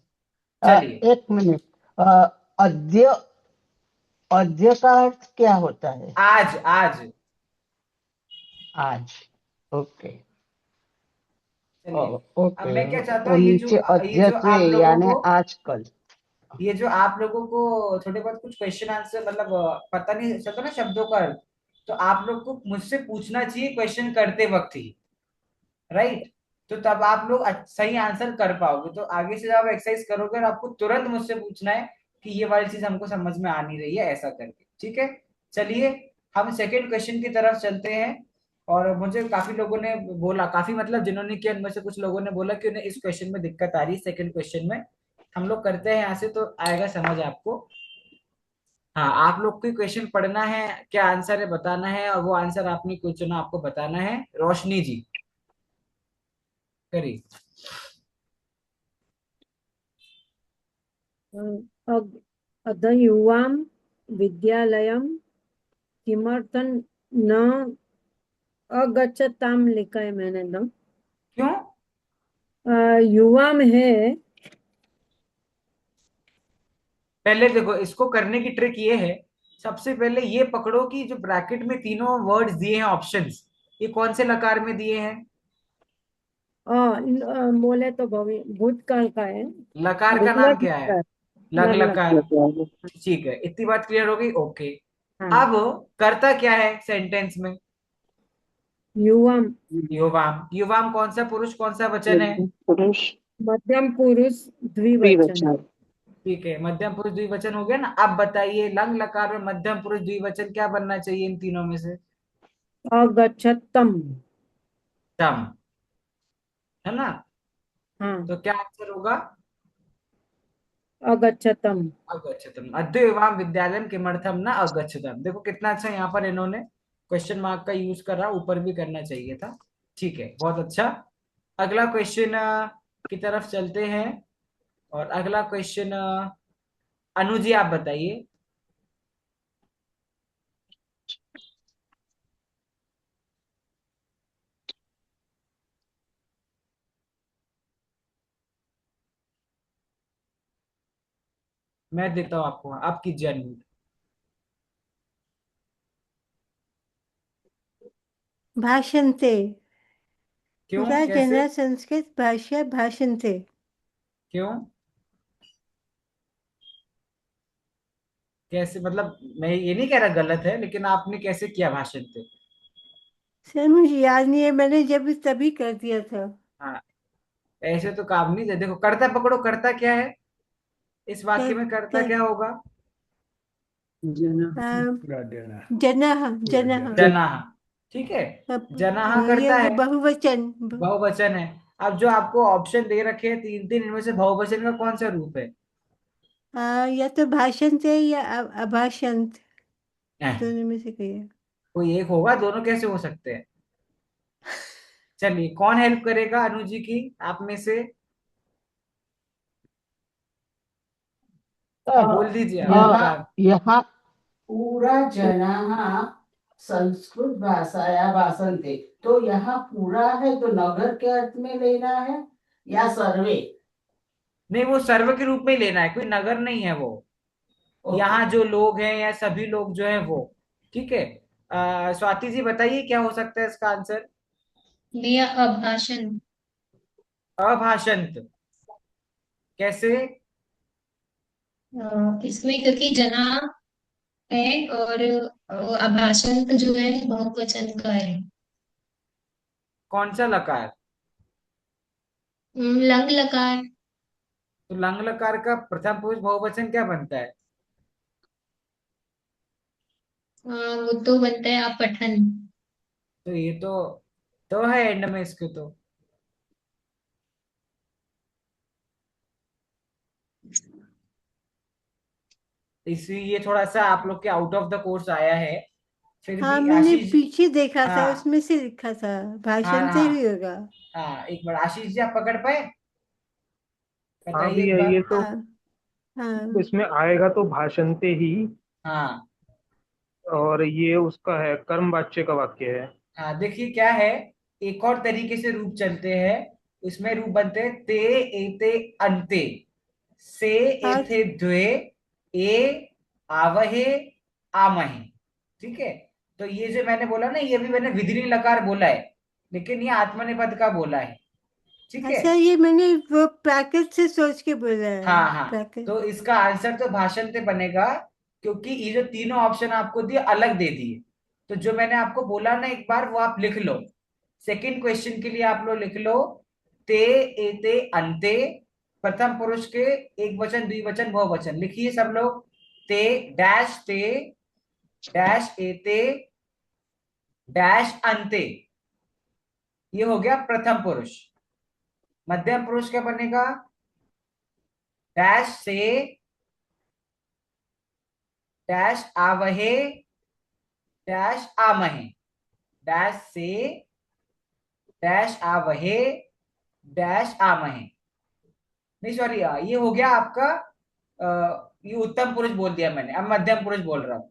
चलिए। एक मिनट। अद्य, अद्य का अर्थ क्या होता है? आज, आज। आज। ओके। चलिए, अब ओके। मैं क्या चाहता और हूँ, नीचे ये जो अद्यत्वे आप लोगों यानी को, आजकल। ये जो आप लोगों को थोड़े बहुत कुछ क्वेश्चन आंसर मतलब पता नहीं चलता ना शब्दों का अर्थ, तो आप लोग को मुझसे पूछना चाहिए क्वेश्चन करते वक्त ही। राइट। तो तब आप लोग सही आंसर कर पाओगे। तो आगे से जब आप एक्सरसाइज करोगे और आपको तुरंत मुझसे पूछना है कि ये वाली चीज हमको समझ में आ नहीं रही है, ऐसा करके। ठीक है, चलिए हम सेकेंड क्वेश्चन की तरफ चलते हैं। और मुझे काफी लोगों ने बोला, काफी मतलब जिन्होंने किया उनमें से कुछ लोगों ने बोला कि उन्हें इस क्वेश्चन में दिक्कत आ रही है, सेकंड क्वेश्चन में। हम लोग करते हैं यहाँ से तो आएगा समझ आपको। हाँ, आप लोग को क्वेश्चन पढ़ना है, क्या आंसर है बताना है, और वो आंसर आपने कुछ चुना आपको बताना है। रोशनी जी करिए। अधयुवां विद्यालयं किमर्थं न अगच्छताम लिखा है मैंने तो। क्यों? युवा में है। पहले देखो, इसको करने की ट्रिक ये है, सबसे पहले ये पकड़ो कि जो ब्रैकेट में तीनों वर्ड्स दिए हैं ऑप्शंस, ये कौन से लकार में दिए हैं? बोले तो भूतकाल का है। लकार का नाम लग क्या है? लकार। लंग लग लकार। लकार। ठीक है, इतनी बात क्लियर हो गई। ओके। हाँ। अब करता क्या है सेंटेंस में? युवा युवाम। युवाम कौन सा पुरुष कौन सा वचन है? पुरुष मध्यम पुरुष द्विवचन। द्विवचन। ठीक है, मध्यम पुरुष द्विवचन हो गया ना। अब बताइए लंग लकार में मध्यम पुरुष द्विवचन क्या बनना चाहिए इन तीनों में से? अगच्छतम। तम, है ना। हाँ, तो क्या आंसर होगा? अगच्छतम। अगच्छतम। अद्य विद्यालय किमर्थम न अगच्छतम। देखो कितना अच्छा यहाँ पर इन्होंने क्वेश्चन मार्क का यूज करा, ऊपर भी करना चाहिए था। ठीक है, बहुत अच्छा। अगला क्वेश्चन की तरफ चलते हैं। और अगला क्वेश्चन अनु जी आप बताइए। मैं देता हूं आपको, आप कीजिए अनम्यूट। भाषण से। क्यों, पूरा कैसे? जना संस्कृत भाषा भाषण से। क्यों, कैसे? मतलब मैं ये नहीं कह रहा गलत है, लेकिन आपने कैसे किया भाषण पे? सर मुझे याद नहीं है, मैंने जब तभी कर दिया था। हाँ, ऐसे तो काम नहीं है। देखो, कर्ता पकड़ो, कर्ता क्या है इस वाक्य कर, में? कर्ता कर, क्या होगा? जना जनः जनः। जनाह। ठीक है, जनाह ये करता है, बहुवचन बहुवचन है। अब जो आपको ऑप्शन दे रखे हैं तीन तीन, इनमें से बहुवचन का कौन सा रूप है? या तो भाषण से या अभाषण, एह, दोनों में से कोई है। कोई एक होगा, दोनों कैसे हो सकते हैं? चलिए, कौन हेल्प करेगा अनु जी की आप में से? सर बोल दीजिए यहाँ आपका। यहाँ पूरा जनाः संस्कृत भाषाया भाषन्ते, तो यहाँ पूरा है तो नगर के अर्थ में लेना है या सर्वे? नहीं, वो सर्व के रूप में ही लेना है, कोई नगर नहीं है वो। ओके। यहाँ जो लोग हैं या सभी लोग जो हैं वो। ठीक है। स्वाति जी बताइए क्या हो सकता है इसका आंसर? भैया अभाषण। अभाषंत। कैसे? इसमें क्योंकि जना है और अभाषण तो जो है बहुवचन का है। कौन सा लकार? लंग लकार। तो लंग लकार का प्रथम पुरुष बहुवचन क्या बनता है? वो तो बनता है अपठन। तो ये तो है एंड में इसके तो। इसलिए थोड़ा सा आप लोग के आउट ऑफ द कोर्स आया है। फिर हाँ, भी मैंने आशीष। पीछे देखा था, हाँ उसमें से लिखा था हाँ भाषण से हाँ ही होगा। हाँ, एक बार आशीष जी आप पकड़ पाए? हाँ बताइए एक भैया, बार। ये तो हाँ हाँ इसमें आएगा तो भाषणते ही। हाँ और ये उसका है, कर्म वाच्य का वाक्य है। हाँ, देखिए क्या है। एक और तरीके से रूप चलते हैं। इसमें रूप बनते हैं ते एते अंते, से और एथे द्वे, ए आवहे आमहे। ठीक है। तो ये जो मैंने बोला ना, ये भी मैंने विधिनी लकार बोला है, लेकिन ये आत्मनेपद का बोला है। ठीक है। अच्छा, ये मैंने वो ब्रैकेट से सोच के बोला है, हाँ हाँ, ब्रैकेट। तो इसका आंसर तो भाषण से बनेगा, क्योंकि ये जो तीनों ऑप्शन आपको दिए अलग दे दिए। तो जो मैंने आपको बोला ना एक बार, वो आप लिख लो। सेकंड क्वेश्चन के लिए आप लोग लिख लो, ते एते अंते, प्रथम पुरुष के एक वचन द्विवचन बहुवचन लिखिए सब लोग। ते डैश एते डैश अंते, ये हो गया प्रथम पुरुष। मध्यम पुरुष क्या बनेगा? डैश से डैश आवहे डैश आमहे, डैश से डैश आवहे डैश आमहे। नहीं सॉरी, ये हो गया आपका। ये उत्तम पुरुष बोल दिया मैंने, अब मध्यम पुरुष बोल रहा हूं।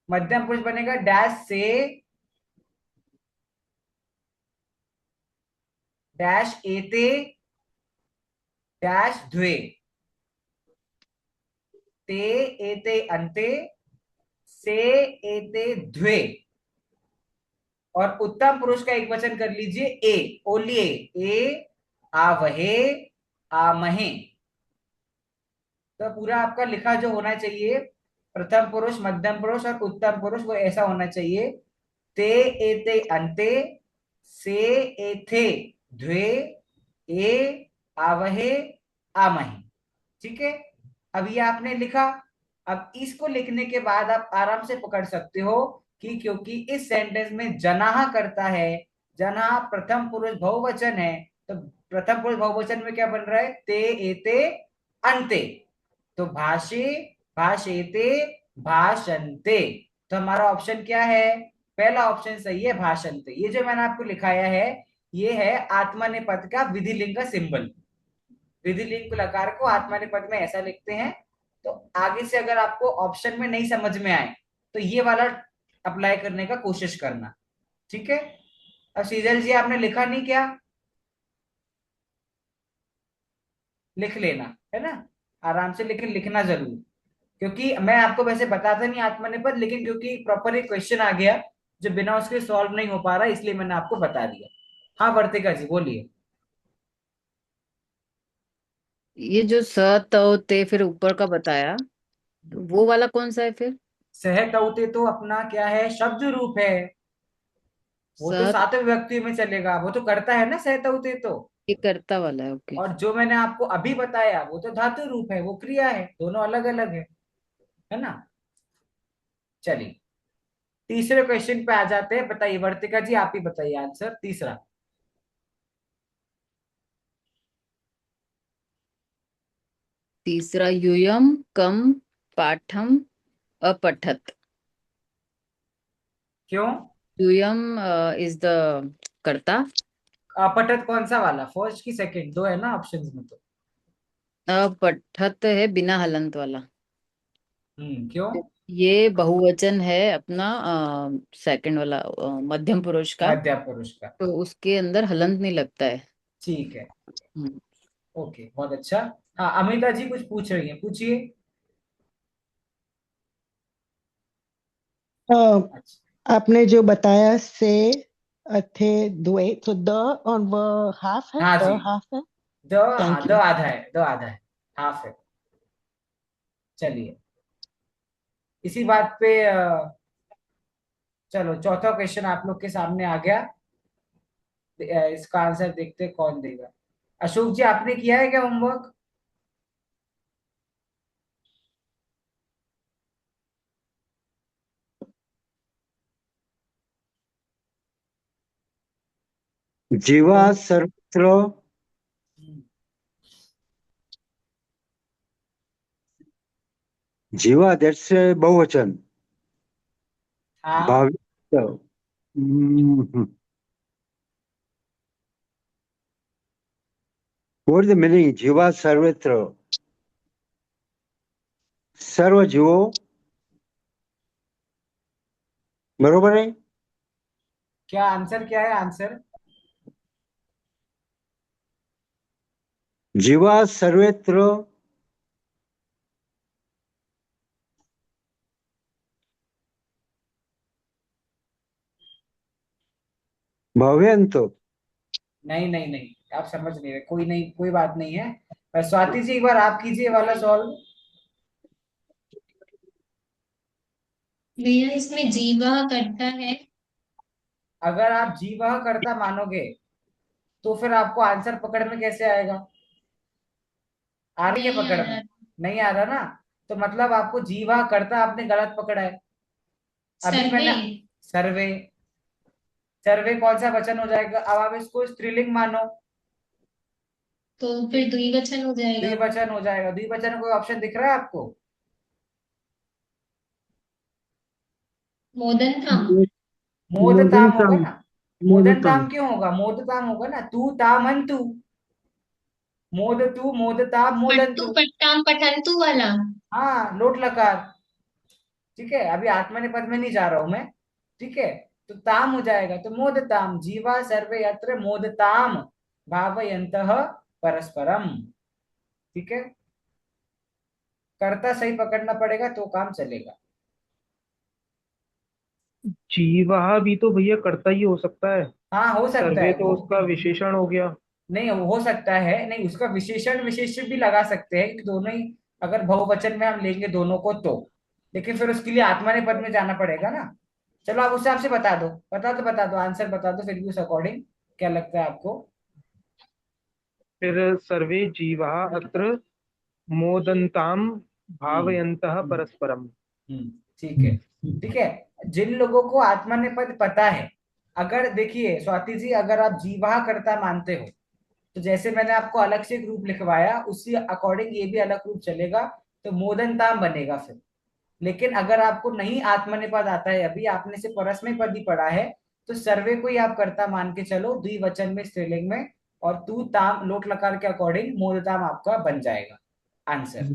मध्यम पुरुष बनेगा डैश से डैश एते डैश द्वे, ते एते अंते, से एते द्वे। और उत्तम पुरुष का एक वचन कर लीजिए ए, ओनली ए आवहे आमहे। तो पूरा आपका लिखा जो होना चाहिए, प्रथम पुरुष मध्यम पुरुष और उत्तम पुरुष, वो ऐसा होना चाहिए। ते एते अंते, से एथे द्वे, ए आवहे आमहे। ठीक है। अब ये आपने लिखा। अब इसको लिखने के बाद आप आराम से पकड़ सकते हो कि क्योंकि इस सेंटेंस में जनाह करता है, जनाह प्रथम पुरुष बहुवचन है, तो प्रथम पुरुष बहुवचन में क्या बन रहा है? ते एते अंते। तो भाषे भाषेते भाषन्ते। तो हमारा ऑप्शन क्या है? पहला ऑप्शन सही है, भाषन्ते। ये जो मैंने आपको लिखाया है ये है आत्मनेपद का विधिलिंग का सिंबल। विधिलिंग लकार को आत्मनेपद में ऐसा लिखते हैं। तो आगे से अगर आपको ऑप्शन में नहीं समझ में आए तो ये वाला अप्लाई करने का कोशिश करना, ठीक है। अब सीजल जी आपने लिखा नहीं क्या? लिख लेना, है ना, आराम से, लेकिन लिखना जरूर, क्योंकि मैं आपको वैसे बताता नहीं आत्मनिर्भर, लेकिन क्योंकि प्रॉपर एक क्वेश्चन आ गया जो बिना उसके सॉल्व नहीं हो पा रहा, इसलिए मैंने आपको बता दिया। हाँ वर्तिका जी बोलिए। ये जो स त ते फिर ऊपर का बताया, तो वो वाला कौन सा है फिर? सहतौते तो अपना क्या है, शब्द रूप है, वो तो स सातवें व्यक्ति में चलेगा, वो तो करता है ना सहतौते तो। ये कर्ता वाला है, ओके। और जो मैंने आपको अभी बताया वो तो धातु रूप है, वो क्रिया है, दोनों अलग अलग है ना। चलिए तीसरे क्वेश्चन पे आ जाते हैं। बताइए वर्तिका जी, आप ही बताइए आंसर तीसरा। तीसरा, यूयम कम पाठम अपठत। क्यों? यूयम इज द कर्ता, अपठत कौन सा वाला, फर्स्ट की सेकंड? दो है ना ऑप्शंस में तो। अपठत है बिना हलंत वाला। क्यों? ये बहुवचन है अपना, सेकंड वाला, मध्यम पुरुष का, मध्य पुरुष का। तो उसके अंदर हलंत नहीं लगता है। ठीक है, हम्म। ओके, बहुत अच्छा। हाँ अमिता जी कुछ पूछ रही है, पूछिए। अच्छा, आपने जो बताया से थे द्वे, तो द और व हाफ है, हाँ द जी, हाफ है। हाँ थैंक द यू। आधा है, द आधा है, हाफ है। चलिए इसी बात पे चलो चौथा क्वेश्चन आप लोग के सामने आ गया। इसका आंसर देखते हैं कौन देगा। अशोक जी आपने किया है क्या होमवर्क? जीवा सर्वत्र, जीवा दैट्स बहुवचन, हाँ भावित। व्हाट इज द मीनिंग जीवा सर्वत्र? सर्व जीवो, बरोबर है। क्या आंसर, क्या है आंसर? जीवा सर्वत्र भव्यंत। नहीं नहीं नहीं, आप समझ नहीं रहे, कोई नहीं, कोई बात नहीं है। स्वाति जी एक बार आप कीजिए वाला सॉल्व। भैया इसमें जीवा करता है। अगर आप जी वह करता मानोगे तो फिर आपको आंसर पकड़ में कैसे आएगा? आ रही है नहीं आ पकड़ में? रहा। नहीं आ रहा ना, तो मतलब आपको जी वह करता आपने गलत पकड़ा है। अभी सर्वे। मैंने सर्वे, सर्वे कौन सा वचन हो जाएगा? अब आप इसको स्त्रीलिंग मानो, तो फिर द्विवचन हो जाएगा वो। द्विवचन हो जाएगा। द्विवचन का कोई ऑप्शन दिख रहा है आपको? मोदन था। मोदताम होगा ना। मोदताम। मोदनताम क्यों होगा? मोदताम होगा ना, तू तामन तू, मोद तू मोदताम मोदन पट्टू तू। पट्टाम पठंतु वाला। हाँ लोट लकार, ठीक है। अभी आत्मनेपद में नहीं जा रहा हूं मैं, ठीक है। तो ताम हो जाएगा, तो मोदताम, जीवा सर्वे यत्र मोदताम भावयन्तः परस्परम, ठीक है। कर्ता सही पकड़ना पड़ेगा तो काम चलेगा। जीवा भी तो भैया करता ही हो सकता है। हाँ हो सकता सर्वे है तो वो। उसका विशेषण हो गया। नहीं वो हो सकता है, नहीं उसका विशेषण विशेषण भी लगा सकते हैं कि दोनों ही, अगर बहुवचन में हम लेंगे दोनों को तो, लेकिन फिर उसके लिए आत्मनेपद में जाना पड़ेगा ना। चलो आप उस हिसाब से बता दो, बता दो आंसर बता दो, फिर भी उस अकॉर्डिंग क्या लगता है आपको? फिर सर्वे जीवा अत्र मोदन्ताम हम्म भावयन्तः परस्परम। ठीक है, ठीक है। जिन लोगों को आत्मनेपद पता है, अगर देखिए स्वाति जी, अगर आप जीवा करता मानते हो तो जैसे मैंने आपको अलग से ग्रुप लिखवाया उसी अकॉर्डिंग ये भी अलग ग्रुप चलेगा, तो मोदनताम बनेगा फिर, लेकिन अगर आपको नहीं आत्मनेपद आता है, अभी आपने से परस्मैपद ही पढ़ा है, तो सर्वे को ही आप कर्ता मान के चलो, द्विवचन में, स्त्रीलिंग में, और तू ताम लोट लकार के अकॉर्डिंग मूलताम आपका बन जाएगा आंसर।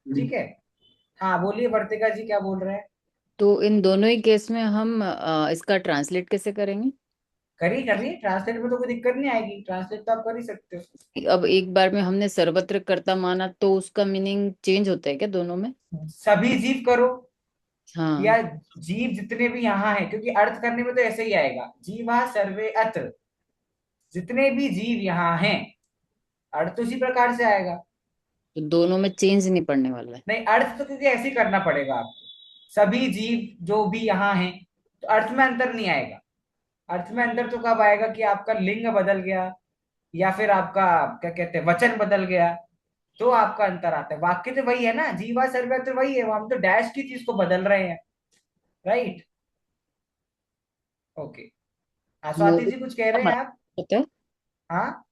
ठीक है। हाँ बोलिए वर्तिका जी, क्या बोल रहे हैं? तो इन दोनों ही केस में हम इसका ट्रांसलेट कैसे करेंगे? करिए करिए, ट्रांसलेट में तो कोई दिक्कत नहीं आएगी, ट्रांसलेट तो आप कर ही सकते हो। अब एक बार में हमने सर्वत्र कर्ता माना तो उसका मीनिंग चेंज होता है क्या दोनों में? सभी जीव करो, या हाँ। जीव जितने भी यहाँ हैं, क्योंकि अर्थ करने में तो ऐसे ही आएगा, जीवा सर्वे अत्र, जितने भी जीव यहाँ हैं, अर्थ तो उसी प्रकार से आएगा। तो दोनों में चेंज नहीं पड़ने वाला है? नहीं, अर्थ तो क्योंकि ऐसे ही करना पड़ेगा आपको, सभी जीव जो भी यहाँ हैं, तो अर्थ में अंतर नहीं आएगा। अर्थ में अंतर तो कब आएगा कि आपका लिंग बदल गया, या फिर आपका क्या कहते हैं वचन बदल गया, तो आपका अंतर आता है। वाक्य तो वही है ना, जीवा सर्वे अत्र वही है, हम तो डैश की चीज को बदल रहे हैं। Right, okay. स्वाति मोद जी कुछ कह का रहे हैं आप? होता है? हाँ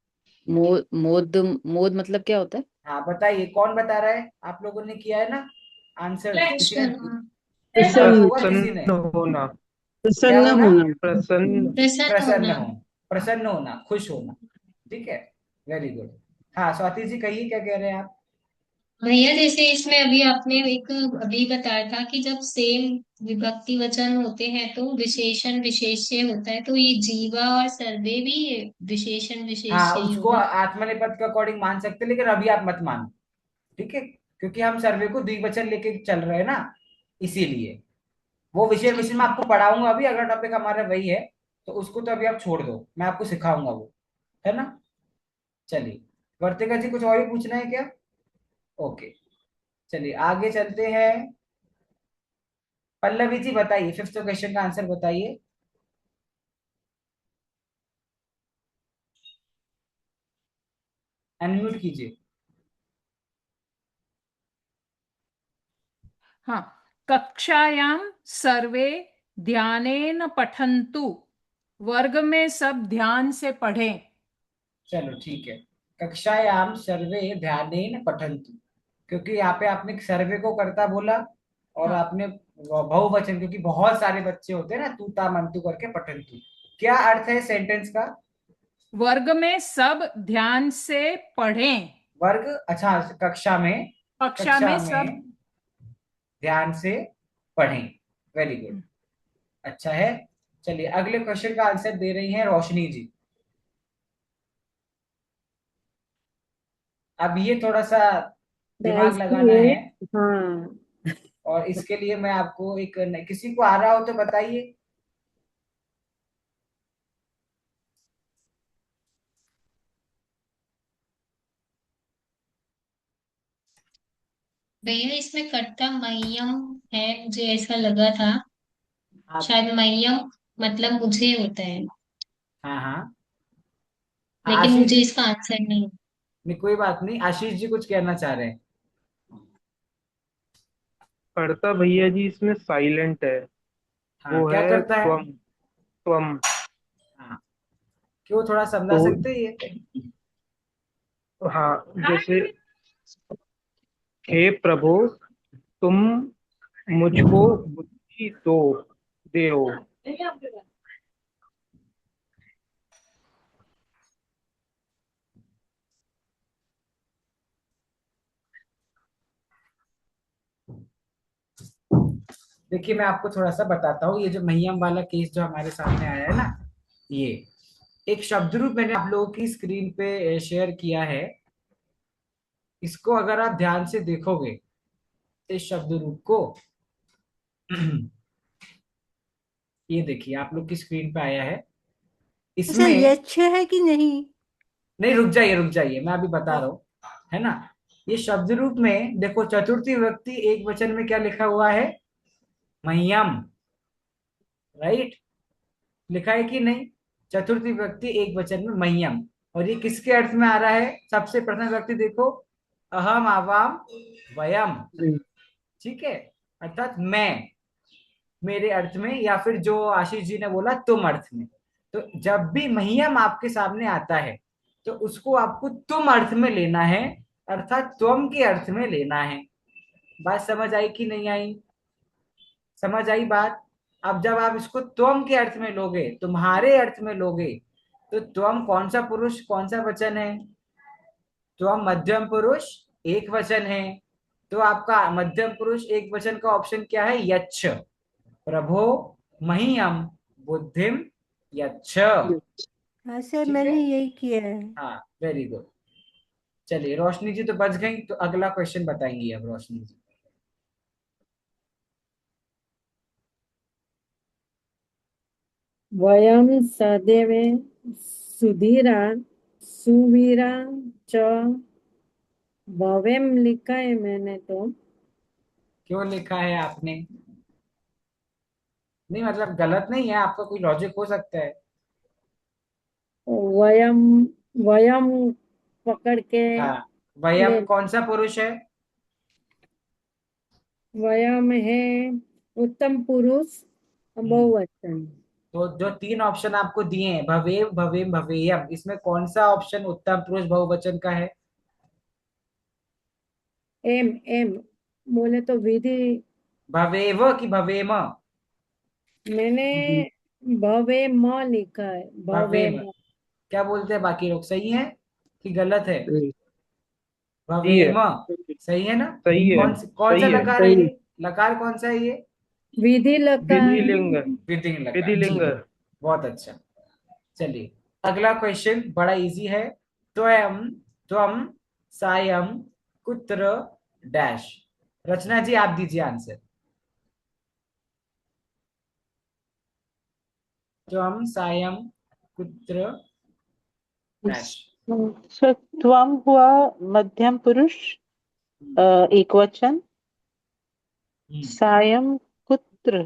मोद मोद मतलब क्या होता है? हाँ बताइए, कौन बता रहा है? आप लोगों ने किया है ना आंसर, किसी ने लिखा तो प्रसन्न, होगा किसी ने। प्रसन्न होना। क्या प्रसन्न होना? होना। प्रसन्न। प्रसन्न हो, प्रसन्न होना, खुश होना। ठीक है, वेरी गुड। हाँ स्वाति जी कहिए, क्या कह रहे हैं आप? भैया जैसे इसमें अभी आपने एक अभी बताया था कि जब सेम विभक्ति वचन होते हैं तो विशेषण विशेष्य होता है, तो ये जीवा और सर्वे भी विशेषण हाँ विशेष्य ही उसको होगा। आत्मनेपद के अकॉर्डिंग मान सकते हैं, लेकिन अभी आप मत मानो। ठीक है, क्योंकि हम सर्वे को द्विवचन लेके चल रहे हैं ना, इसीलिए। वो विषय विषय में आपको पढ़ाऊंगा अभी, अगर टॉपिक हमारा वही है तो उसको तो अभी आप छोड़ दो, मैं आपको सिखाऊंगा वो, है ना। चलिए, वर्तिका जी कुछ और ही पूछना है क्या? ओके, चलिए आगे चलते हैं। पल्लवी जी बताइए, फिफ्थ क्वेश्चन का आंसर बताइए। अनम्यूट कीजिए। हाँ, कक्षायां सर्वे ध्यानेन पठन्तु, वर्ग में सब ध्यान से पढ़ें। चलो ठीक है, कक्षायाम सर्वे ध्यानेन पठन्तु, क्योंकि यहाँ पे आपने सर्वे को करता बोला, और हाँ, आपने बहुवचन, क्योंकि बहुत सारे बच्चे होते हैं ना, तू ता मंतु करके पठन्तु। क्या अर्थ है सेंटेंस का? वर्ग में सब ध्यान से पढ़ें। वर्ग, अच्छा कक्षा में, कक्षा कक्षा में सब। में ध्यान से पढ़ें। वेरी गुड, अच्छा है। चलिए अगले क्वेश्चन का आंसर दे रही हैं रोशनी जी। अब ये थोड़ा सा दिमाग लगाना है, हाँ, और इसके लिए मैं आपको एक, किसी को आ रहा हो तो बताइए। भैया इसमें कर्ता मह्यम है, मुझे ऐसा लगा था। आप, शायद मह्यम मतलब मुझे होता है, हाँ हाँ, लेकिन आशीष, मुझे इसका आंसर नहीं। नहीं कोई बात नहीं, आशीष जी कुछ कहना चाह रहे हैं। कर्ता भैया जी इसमें साइलेंट है, हाँ वो क्या है करता है? त्वम। त्वम। हाँ, क्यों, थोड़ा समझा तो सकते हैं ये? हाँ, जैसे हे प्रभु तुम मुझको बुद्धि दो, दो। देखिए मैं आपको थोड़ा सा बताता हूँ, ये जो महियम वाला केस जो हमारे सामने आया है ना, ये एक शब्द रूप मैंने आप लोगों की स्क्रीन पे शेयर किया है। इसको अगर आप ध्यान से देखोगे, इस शब्द रूप को, ये देखिए आप लोग की स्क्रीन पे आया है। अच्छा, इसमें, यक्ष है कि नहीं? नहीं रुक जाइए, मैं अभी बता रहा हूँ, है ना। ये शब्द रूप में देखो, चतुर्थी विभक्ति एक वचन में क्या लिखा हुआ है? मह्यम। राइट, लिखा है कि नहीं? चतुर्थी विभक्ति एक वचन में मह्यम, और ये किसके अर्थ में आ रहा है? सबसे प्रथम व्यक्ति देखो, अहम आवाम वयम। ठीक है, अर्थात मैं, मेरे अर्थ में, या फिर जो आशीष जी ने बोला तुम अर्थ में। तो जब भी मह्यम आपके सामने आता है, तो उसको आपको तुम अर्थ में लेना है, अर्थात त्वम के अर्थ में लेना है। बात समझ आई कि नहीं आई? समझ आई बात? अब जब आप इसको त्वम के अर्थ में लोगे, तुम्हारे अर्थ में लोगे, तो त्वम कौन सा पुरुष कौन सा वचन है? त्वम मध्यम पुरुष एक वचन है। तो आपका मध्यम पुरुष एक वचन का ऑप्शन क्या है? यच्छ। प्रभो मह्यम बुद्धिम यच्छ। हाँ सर, ठीक मैंने है, यही किया है। हाँ वेरी गुड। चलिए रोशनी जी तो बच गई, तो अगला क्वेश्चन बताएंगी अब रोशनी जी। वयम सदैव सुधीरा सुवीरा च भवेम लिखा है मैंने तो। क्यों लिखा है आपने? नहीं मतलब गलत नहीं है, आपका कोई लॉजिक हो सकता है। वयम वयम पकड़ के हाँ, ले, वयम कौन सा पुरुष है? वयम है उत्तम पुरुष बहुवचन। तो जो तीन ऑप्शन आपको दिए हैं, भवेम भवेम भवेयम, इसमें कौन सा ऑप्शन उत्तम पुरुष बहुवचन का है? एम एम बोले तो विधि। भवेव कि भवेम? मैंने भवे म लिखा है, भवे भवेम। म। क्या बोलते हैं बाकी लोग, सही है कि गलत है? सही है, भवेम सही है ना? सही है, कौन सा सही है। लकार है ये? लकार कौन सा है ये? विधि लकार। विधिलिंग, विधिंग लकार। विधिलिंग। ठीक है, बहुत अच्छा। चलिए अगला क्वेश्चन बड़ा इजी है। त्वयम त्वम सायं कुत्र डैश। रचना जी आप दीजिए आंसर। त्वम सायं कुत्र डैश। सर त्वम हुआ मध्यम पुरुष एक वचन, सायं कुत्र,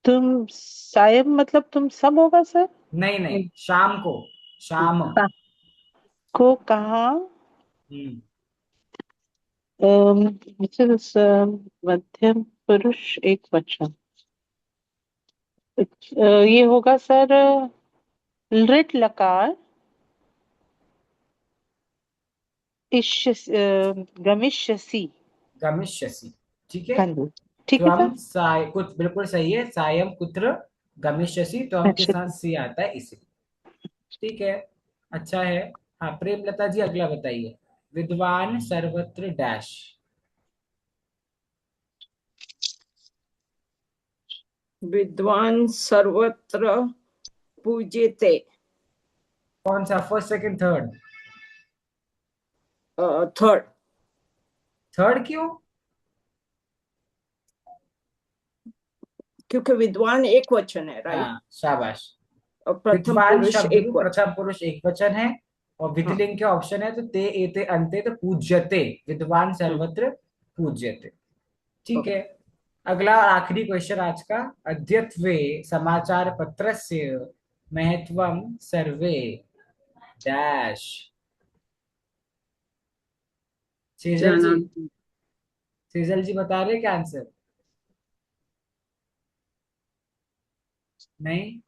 तुम सायं मतलब तुम सब होगा सर? नहीं नहीं, शाम को, शाम। को कहा? हम्म मध्यम पुरुष एक वचन, ये होगा सर लृट लकार गमिष्यसि। गमिष्यसि, ठीक है। हाँ जी, ठीक है त्वम सर। साय कुछ बिल्कुल सही है, सायं कुत्र गमिष्यसि, त्वम के साथ सी आता है इसी। ठीक है, अच्छा है। हाँ प्रेमलता जी अगला बताइए। विद्वान सर्वत्र डैश। विद्वान सर्वत्र पूज्यते। कौन सा, first second third? Third. Third क्यों? क्योंकि विद्वान एक वचन है, राइट। हाँ शाबाश। और प्रथम विद्वान पुरुष शब्द एक रूप वचन। प्रथम पुरुष एक वचन है, और हाँ। विधिलिंग के ऑप्शन है तो ते एते अंते, तो पूज्यते, विद्वान सर्वत्र पूज्यते। ठीक है, अगला आखिरी क्वेश्चन आज का। अद्यत्वे समाचार पत्रस्य महत्वम सर्वे डैश। सेजल जी, सेजल जी बता रहे क्या आंसर? नहीं?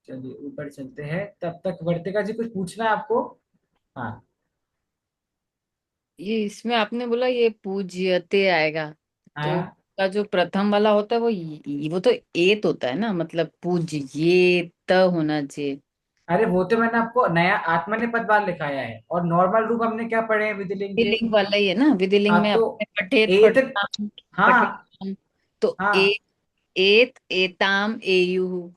चलिए ऊपर चलते हैं, तब तक वर्तिका जी कुछ पूछना है आपको? हाँ। ये इसमें आपने बोला ये पूज्यते आएगा, तो हाँ का जो प्रथम वाला होता है वो तो एत होता है ना, मतलब पूज्येत होना चाहिए। अरे वो तो मैंने आपको नया आत्मनेपद वाला लिखाया है, और नॉर्मल रूप हमने क्या पढ़े हैं विधिलिंग के? विधिलिंग वाला ही है ना, विधिलिंग हाँ में तो अपने पठेत एत, पठताम हाँ पठेताम, तो हाँ। एत एताम एयुः।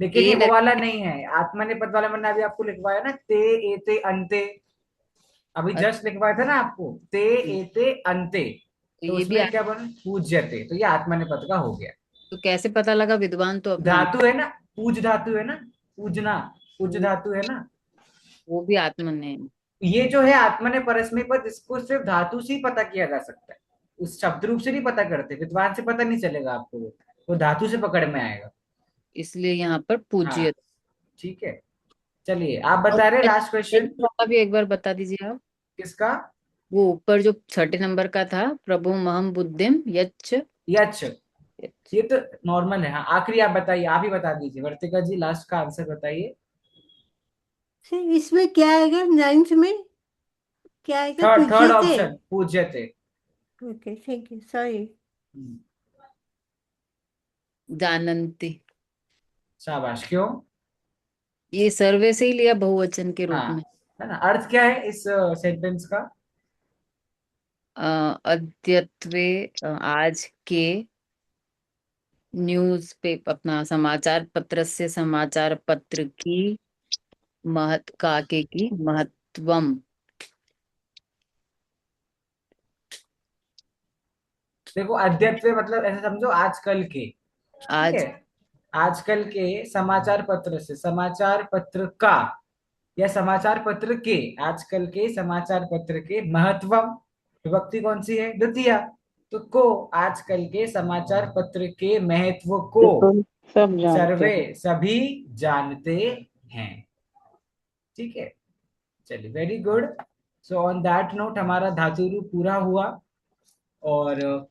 लेकिन ए ये वो लग वाला नहीं है, आत्मनेपद वाला मैंने अभी आपको लिखवाया ना, ते एते अंते। अभी जस्ट लिखवाया था ना आपको, ते एते अंते। तो तो ये भी उसमें क्या बना, पूज्यते, तो ये आत्मनेपद का हो गया। तो कैसे पता लगा विद्वान तो अपना धातु है ना, पूज धातु है ना, पूजना, पूज धातु है ना। वो भी आत्मन है। ये जो है आत्मने परस्मै पद, इसको सिर्फ धातु से ही पता किया जा सकता है, उस शब्द रूप से नहीं पता करते, विद्वान से पता नहीं चलेगा आपको, वो धातु से पकड़ में आएगा। इसलिए यहाँ पर हाँ पूज्य। ठीक है, चलिए आप और बता रहे लास्ट क्वेश्चन। वाला भी एक बार बता दीजिए आप। किसका? वो ऊपर जो छठे नंबर का था, प्रभु महम बुद्धिम यच्च। यच्छ, ये तो नॉर्मल है। हाँ आखिरी आप बताइए, आप ही बता दीजिए वर्तिका जी, लास्ट का आंसर बताइए। सर इसमें क्या आएगा, नाइन्थ में क्या आएगा? थर्ड थर्ड पूछे थे। ऑप्शन पूज्यते। Okay, thank you. Sorry. जानन्ति, शाबाश। क्यों? ये सर्वे से ही लिया बहुवचन के रूप हाँ, में। है ना। अर्थ क्या है इस सेंटेंस का? अद्यत्वे, आज के, न्यूज पेपर अपना समाचार पत्र से, समाचार पत्र की, काके की महत्वम। देखो, अद्यत्वे मतलब ऐसे समझो आजकल के, ठीक आज है। आजकल के समाचार पत्र से, समाचार पत्र का या समाचार पत्र के, आजकल के समाचार पत्र के महत्वम, विभक्ति कौन सी है? द्वितीया। तो को, आजकल के समाचार पत्र के महत्व को सब जानते सर्वे, हैं। सभी जानते हैं। ठीक है, चलिए, very good. So on that note हमारा धातु रूप पूरा हुआ और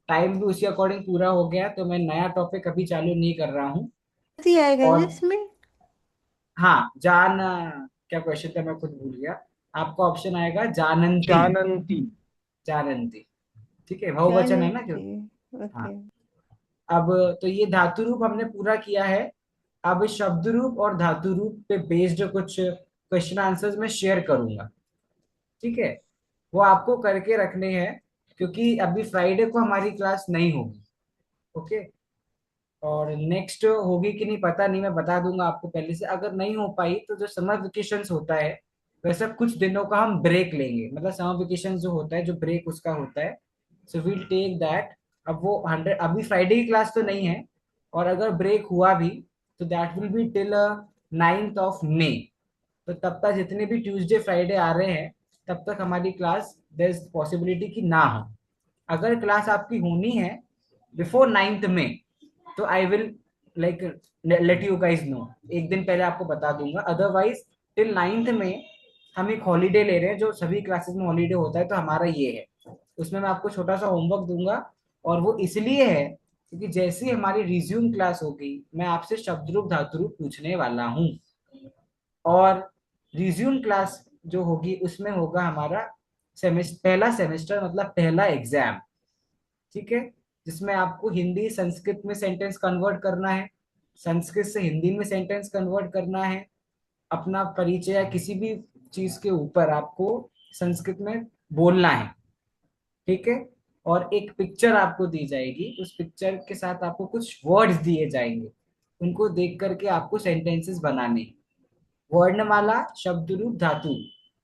टाइम भी उसी अकॉर्डिंग पूरा हो गया, तो मैं नया टॉपिक अभी चालू नहीं कर रहा हूँ। आएगा और ना इसमें? हाँ, क्या क्वेश्चन था, मैं खुद भूल गया। आपका ऑप्शन आएगा जानंती। जानन्ति। जानंती, ठीक है, बहुवचन है ना क्यों। हाँ, ओके। अब तो ये धातु रूप हमने पूरा किया है। अब शब्द रूप और धातु रूप पे बेस्ड कुछ क्वेश्चन आंसर्स मैं शेयर करूंगा, ठीक है। वो आपको करके रखने हैं, क्योंकि अभी फ्राइडे को हमारी क्लास नहीं होगी। ओके, और नेक्स्ट होगी कि नहीं पता नहीं, मैं बता दूंगा आपको पहले से। अगर नहीं हो पाई तो जो समर वेकेशंस होता है, वैसे कुछ दिनों का हम ब्रेक लेंगे, मतलब समर वेकेशन जो होता है, जो ब्रेक उसका होता है, सो विल टेक दैट। अब वो 100, अभी फ्राइडे की क्लास तो नहीं है, और अगर ब्रेक हुआ भी तो that will be till 9th of May। तो तब तक जितने भी ट्यूसडे फ्राइडे आ रहे हैं, तब तक हमारी क्लास, देयर इज पॉसिबिलिटी कि ना हो। अगर क्लास आपकी होनी है बिफोर 9th May, तो I will like let you guys know, एक दिन पहले आपको बता दूंगा। अदरवाइज टिल 9th May हम एक हॉलीडे ले रहे हैं, जो सभी क्लासेस में हॉलीडे होता है, तो हमारा ये है। उसमें मैं आपको छोटा सा होमवर्क दूंगा, और वो इसलिए है क्योंकि जैसे ही हमारी रिज्यूम क्लास होगी, मैं आपसे शब्द रूप धातु रूप पूछने वाला हूँ। और रिज्यूम क्लास जो होगी उसमें होगा हमारा पहला सेमेस्टर, मतलब पहला एग्जाम, ठीक है, जिसमें आपको हिंदी संस्कृत में सेंटेंस कन्वर्ट करना है, संस्कृत से हिंदी में सेंटेंस कन्वर्ट करना है, अपना परिचय या किसी भी चीज के ऊपर आपको संस्कृत में बोलना है, ठीक है। और एक पिक्चर आपको दी जाएगी, उस पिक्चर के साथ आपको कुछ वर्ड्स दिए जाएंगे, उनको देख करके आपको सेंटेंसेस बनाने हैं। वर्णमाला, शब्द रूप, धातु,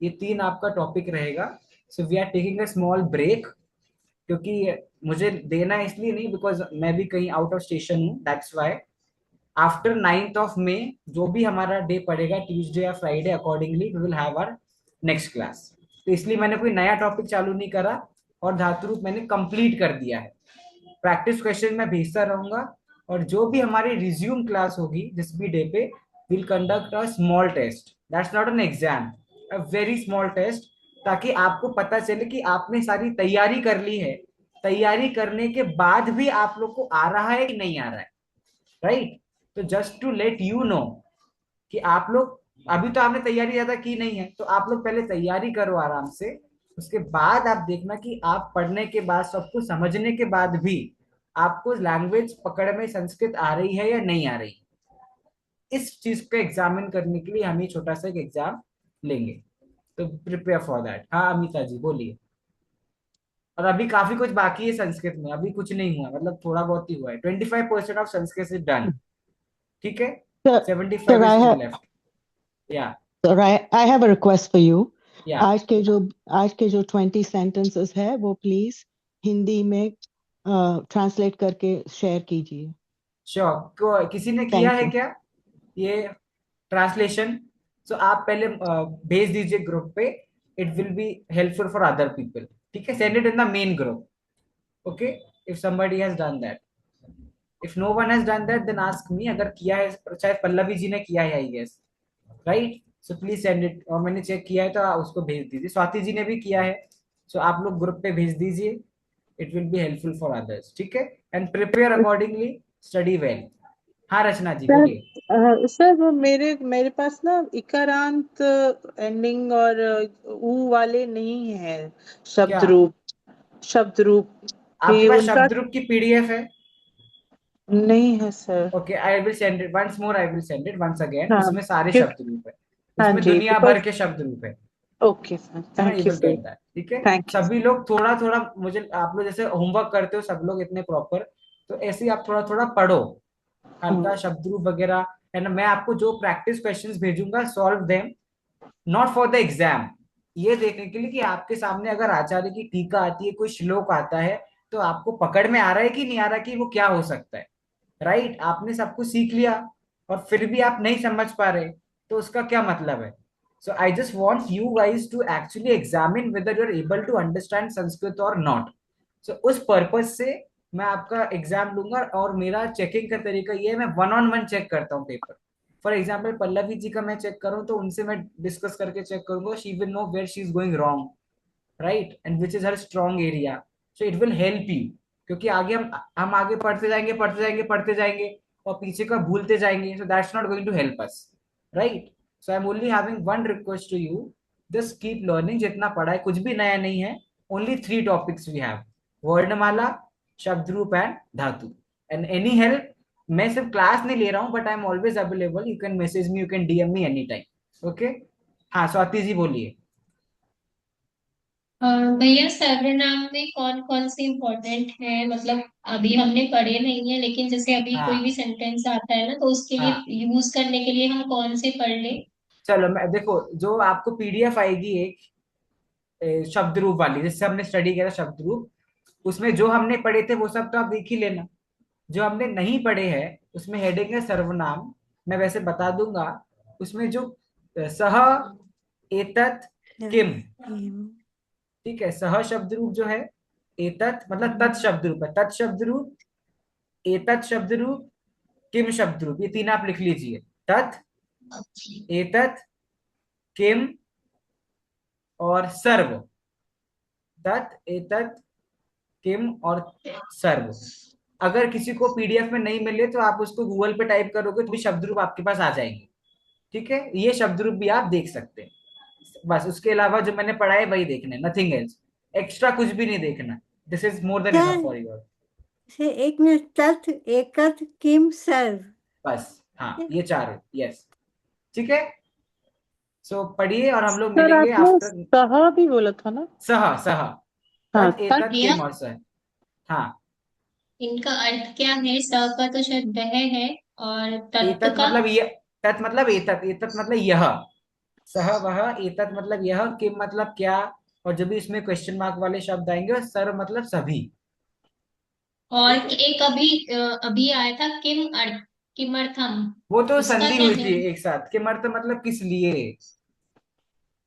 ये तीन आपका टॉपिक रहेगा। So we are taking a small break, क्योंकि मुझे देना इसलिए नहीं, बिकॉज मैं भी कहीं आउट ऑफ स्टेशन हूँ, that's why. After 9th of May जो भी हमारा डे पड़ेगा, ट्यूसडे या Friday, accordingly we will have our next class. तो इसलिए मैंने कोई नया टॉपिक चालू नहीं करा, और धातु रूप मैंने कंप्लीट कर दिया है। प्रैक्टिस क्वेश्चन मैं भेजता रहूंगा, और जो भी हमारी रिज्यूम क्लास होगी जिस भी डे पे, will conduct a small test, that's not an exam, a very small test, ताकि आपको पता चले कि आपने सारी तैयारी कर ली है। तैयारी करने के बाद भी आप लोग को आ रहा है कि नहीं आ रहा है, राइट। तो just to let you know कि आप लोग, अभी तो आपने तैयारी ज्यादा की नहीं है, तो आप लोग पहले तैयारी करो आराम से। उसके बाद आप देखना कि आप पढ़ने के बाद, सब कुछ समझने के बाद भी आपको लैंग्वेज पकड़ में संस्कृत आ रही है या नहीं आ रही। इस चीज को एग्जामिन करने के लिए हम ये छोटा सा एक एग्जाम लेंगे, तो प्रिपेयर फॉर दैट। हाँ अमिता जी बोलिए। और अभी काफी कुछ बाकी है संस्कृत में, अभी कुछ नहीं हुआ, मतलब थोड़ा बहुत ही हुआ है। 25% ऑफ संस्कृत इज डन, ठीक है, Sir, 75 sir, is I still have, left. या sir, I have a request for you. या आज के जो 20 sentences है वो प्लीज हिंदी में ट्रांसलेट करके शेयर कीजिए। श्योर। किसी ने किया थैंक है यू। क्या ये ट्रांसलेशन? सो आप पहले भेज दीजिए ग्रुप पे, it will be helpful for other people, ठीक है। Send it in the main group, okay, if somebody has done that. If no one has done that, then ask me. अगर किया है, शायद पल्लवी जी ने किया है I guess, right. So please send it, और मैंने चेक किया है तो आप उसको भेज दीजिए। स्वाति जी ने भी किया है, सो आप लोग ग्रुप पे भेज दीजिए, it will be helpful for others, ठीक है। And prepare accordingly, study well. हाँ रचना जी सर, बोलिए। सर वो मेरे पास ना इकारांत एंडिंग और ऊ वाले नहीं है शब्द क्या? रूप। शब्द रूप आपके भी पास उनका शब्द रूप की पीडीएफ है? नहीं है sir. Okay, I will send it once more, I will send it once again. हाँ उसमें सारे क्योंकि शब्द रूप है, हाँ उसमें जी दुनिया भर बिकॉज के शब्द रूप है। ओके सर, है ना, you thank you will sir. Get that. ठीक है, थैंक यू। सभी लोग थोड़ा थोड़ा, मुझे आप लोग जैसे होमवर्क करते हो सब लोग इतने प्रॉपर, तो ऐसे ही आप थोड़ा थोड़ा पढ़ो, हल्का शब्द रूप वगैरह। है ना, मैं आपको जो प्रैक्टिस क्वेश्चंस भेजूंगा, solve them, not for the exam, ये देखने के लिए कि आपके सामने अगर आचार्य की टीका आती है, कोई श्लोक आता है, तो आपको पकड़ में आ रहा है कि नहीं आ रहा, कि वो क्या हो सकता है। राइट, आपने सब कुछ सीख लिया और फिर भी आप नहीं समझ पा रहे, तो उसका क्या मतलब है। So I just want you guys to actually examine whether you are able to understand Sanskrit और नॉट। सो उस पर्पज से मैं आपका एग्जाम लूंगा, और मेरा चेकिंग का तरीका ये है, मैं 1-on-1 चेक करता हूँ paper. For example Pallavi ji का मैं चेक करूँ, तो उनसे मैं डिस्कस करके चेक करूंगा, she will know where she is going wrong, right, and which is her strong area. So it will help you, क्योंकि आगे हम आगे पढ़ते जाएंगे, पढ़ते जाएंगे, पढ़ते जाएंगे, और पीछे का भूलते जाएंगे, so that's not going to help us, right. So I am only having one request to you, just keep learning. जितना पढ़ा है कुछ भी नया नहीं है, ओनली 3 टॉपिक्स वी हैव, वर्णमाला, शब्द रूप एंड धातु। एंड एनी हेल्प, मैं सिर्फ क्लास नहीं ले रहा हूँ, but I am always available, you can message me, you can DM me any time. Okay, हाँ स्वाति जी बोलिए। भैया सर्वनाम में कौन कौन से इम्पोर्टेंट है, मतलब अभी हमने पढ़े नहीं है, लेकिन जैसे अभी कोई भी हाँ सेंटेंस आता है ना, तो उसके लिए हाँ, यूज करने के लिए हम कौन से पढ़ ले। चलो मैं देखो, जो आपको पीडीएफ आएगी एक शब्द रूप वाली, जिससे हमने स्टडी किया था शब्द रूप, उसमें जो हमने पढ़े थे वो सब तो आप देख ही लेना। जो हमने नहीं पढ़े हैं, उसमें हेडिंग है सर्वनाम, मैं वैसे बता दूंगा। उसमें जो सह, एतत्, किम, ठीक है, सह शब्द रूप जो है, एतत् मतलब तत् शब्द रूप है, तत् शब्द रूप, एतत् शब्द रूप, किम शब्द रूप, ये 3 आप लिख लीजिए। तत्, एतत्, किम और सर्व। तत्, एतत्, किम और सर्व। अगर किसी को पीडीएफ में नहीं मिले, तो आप उसको गूगल पे टाइप करोगे तो भी शब्द रूप आपके पास आ जाएंगे। ठीक है, ये शब्द रूप भी आप देख सकते हैं। बस उसके अलावा जो मैंने पढ़ा है वही देखना है, नथिंग एल्स, एक्स्ट्रा कुछ भी नहीं देखना। This is more than enough for you. से एक मिनट, तत् एकत् किम सर्व। बस, हाँ ये 4 यस, ठीक है। सो पढ़िए, और हम लोग सर मिलेंगे आपने आफ्टर। सहा भी बोला था ना। सह, सह, हाँ तत्, तत्। एतत्, भैया किम और सह। हाँ, इनका अर्थ क्या है, स का तो शायद वह है, और तत्व एतत् का। मतलब ये, तत् मतलब एतत्, एतत् मतलब यह, सह वह, एतत् मतलब यह, किम मतलब क्या, और जब भी इसमें क्वेश्चन मार्क वाले शब्द आएंगे, और सर्व मतलब सभी। और ठीक है, एक अभी अभी आया था किम अर्थ, किमर्थम, वो तो उसका संधि क्या हुई है। थी एक साथ, किम अर्थ मतलब किस लिए,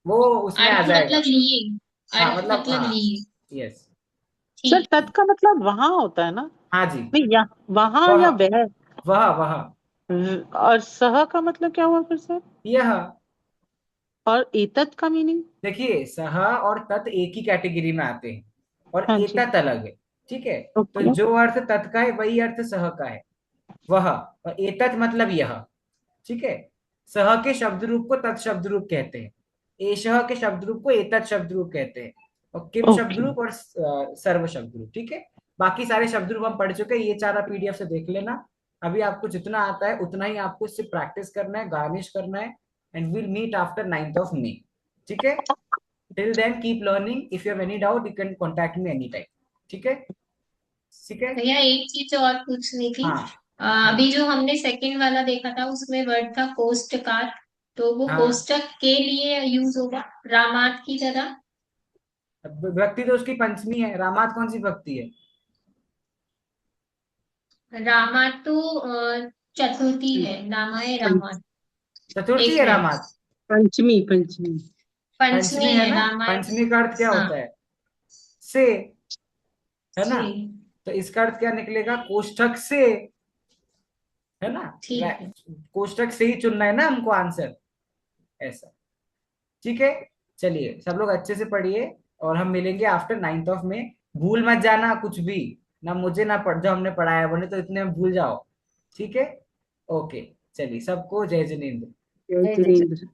वो उसमें आ अर्थ जाएगा। मतलब लिए, हाँ अर्थ मतलब, मतलब हाँ, लिए। यस, सर ठीक है। तत् का मतलब वहां होता है ना। हाँ जी, नहीं या वहां वह, या वह। वह, और सह का मतलब क्या हुआ फिर सर। यह। और एतत् का मीनिंग। देखिए, सह और तत् एक ही कैटेगरी में आते हैं, और हाँ जी। एतत् अलग है। ठीक है, तो ओके। जो अर्थ तत् का है वही अर्थ सह का है, वह, और एतत् मतलब यह। ठीक है, सह के शब्द रूप को तत् शब्द रूप कहते हैं, एषः के शब्द रूप को एतत् शब्द रूप कहते हैं, और किम शब्द ओके। रूप और सर्व शब्द रूप। ठीक है, बाकी सारे शब्द रूप हम पढ़ चुके हैं, ये 4 आप पीडीएफ से देख लेना। अभी आपको जितना आता है उतना ही आपको इससे प्रैक्टिस करना है, गार्निश करना है, and will meet after 9th of May। ठीक है, till then keep learning, if you have any doubt you can contact me any time. ठीक है, ठीक है, भैया एक चीज और पूछनी थी। हाँ हाँ अभी जो हमने सेकंड वाला देखा था, उसमें वर्ड था कोष्टकात, तो वो हाँ, कोष्टक के लिए यूज होगा रामात की तरह। भक्ति तो उसकी पंचमी है, रामात कौन सी भक्ति है। रामात तो चतुर्थी है, रामाय पंच, रामात। चतुर्थी एक है मिनट, रामात। पंचमी पंचमी। पंचमी पंचमी है है ना, रामाय। पंचमी का अर्थ क्या हाँ, होता है, से, है ना, से। तो इसका अर्थ क्या निकलेगा, कोष्ठक से, है ना, ठीक है। कोष्ठक से ही चुनना है ना हमको आंसर, ऐसा। ठीक है, चलिए सब लोग अच्छे से पढ़िए, और हम मिलेंगे आफ्टर 9th of May। भूल मत जाना कुछ भी, ना मुझे ना पढ़, जो हमने पढ़ाया है वरना तो इतने में भूल जाओ। ठीक है, ओके, चलिए सबको जय जिनेंद्र। जय जिनेन्द्र।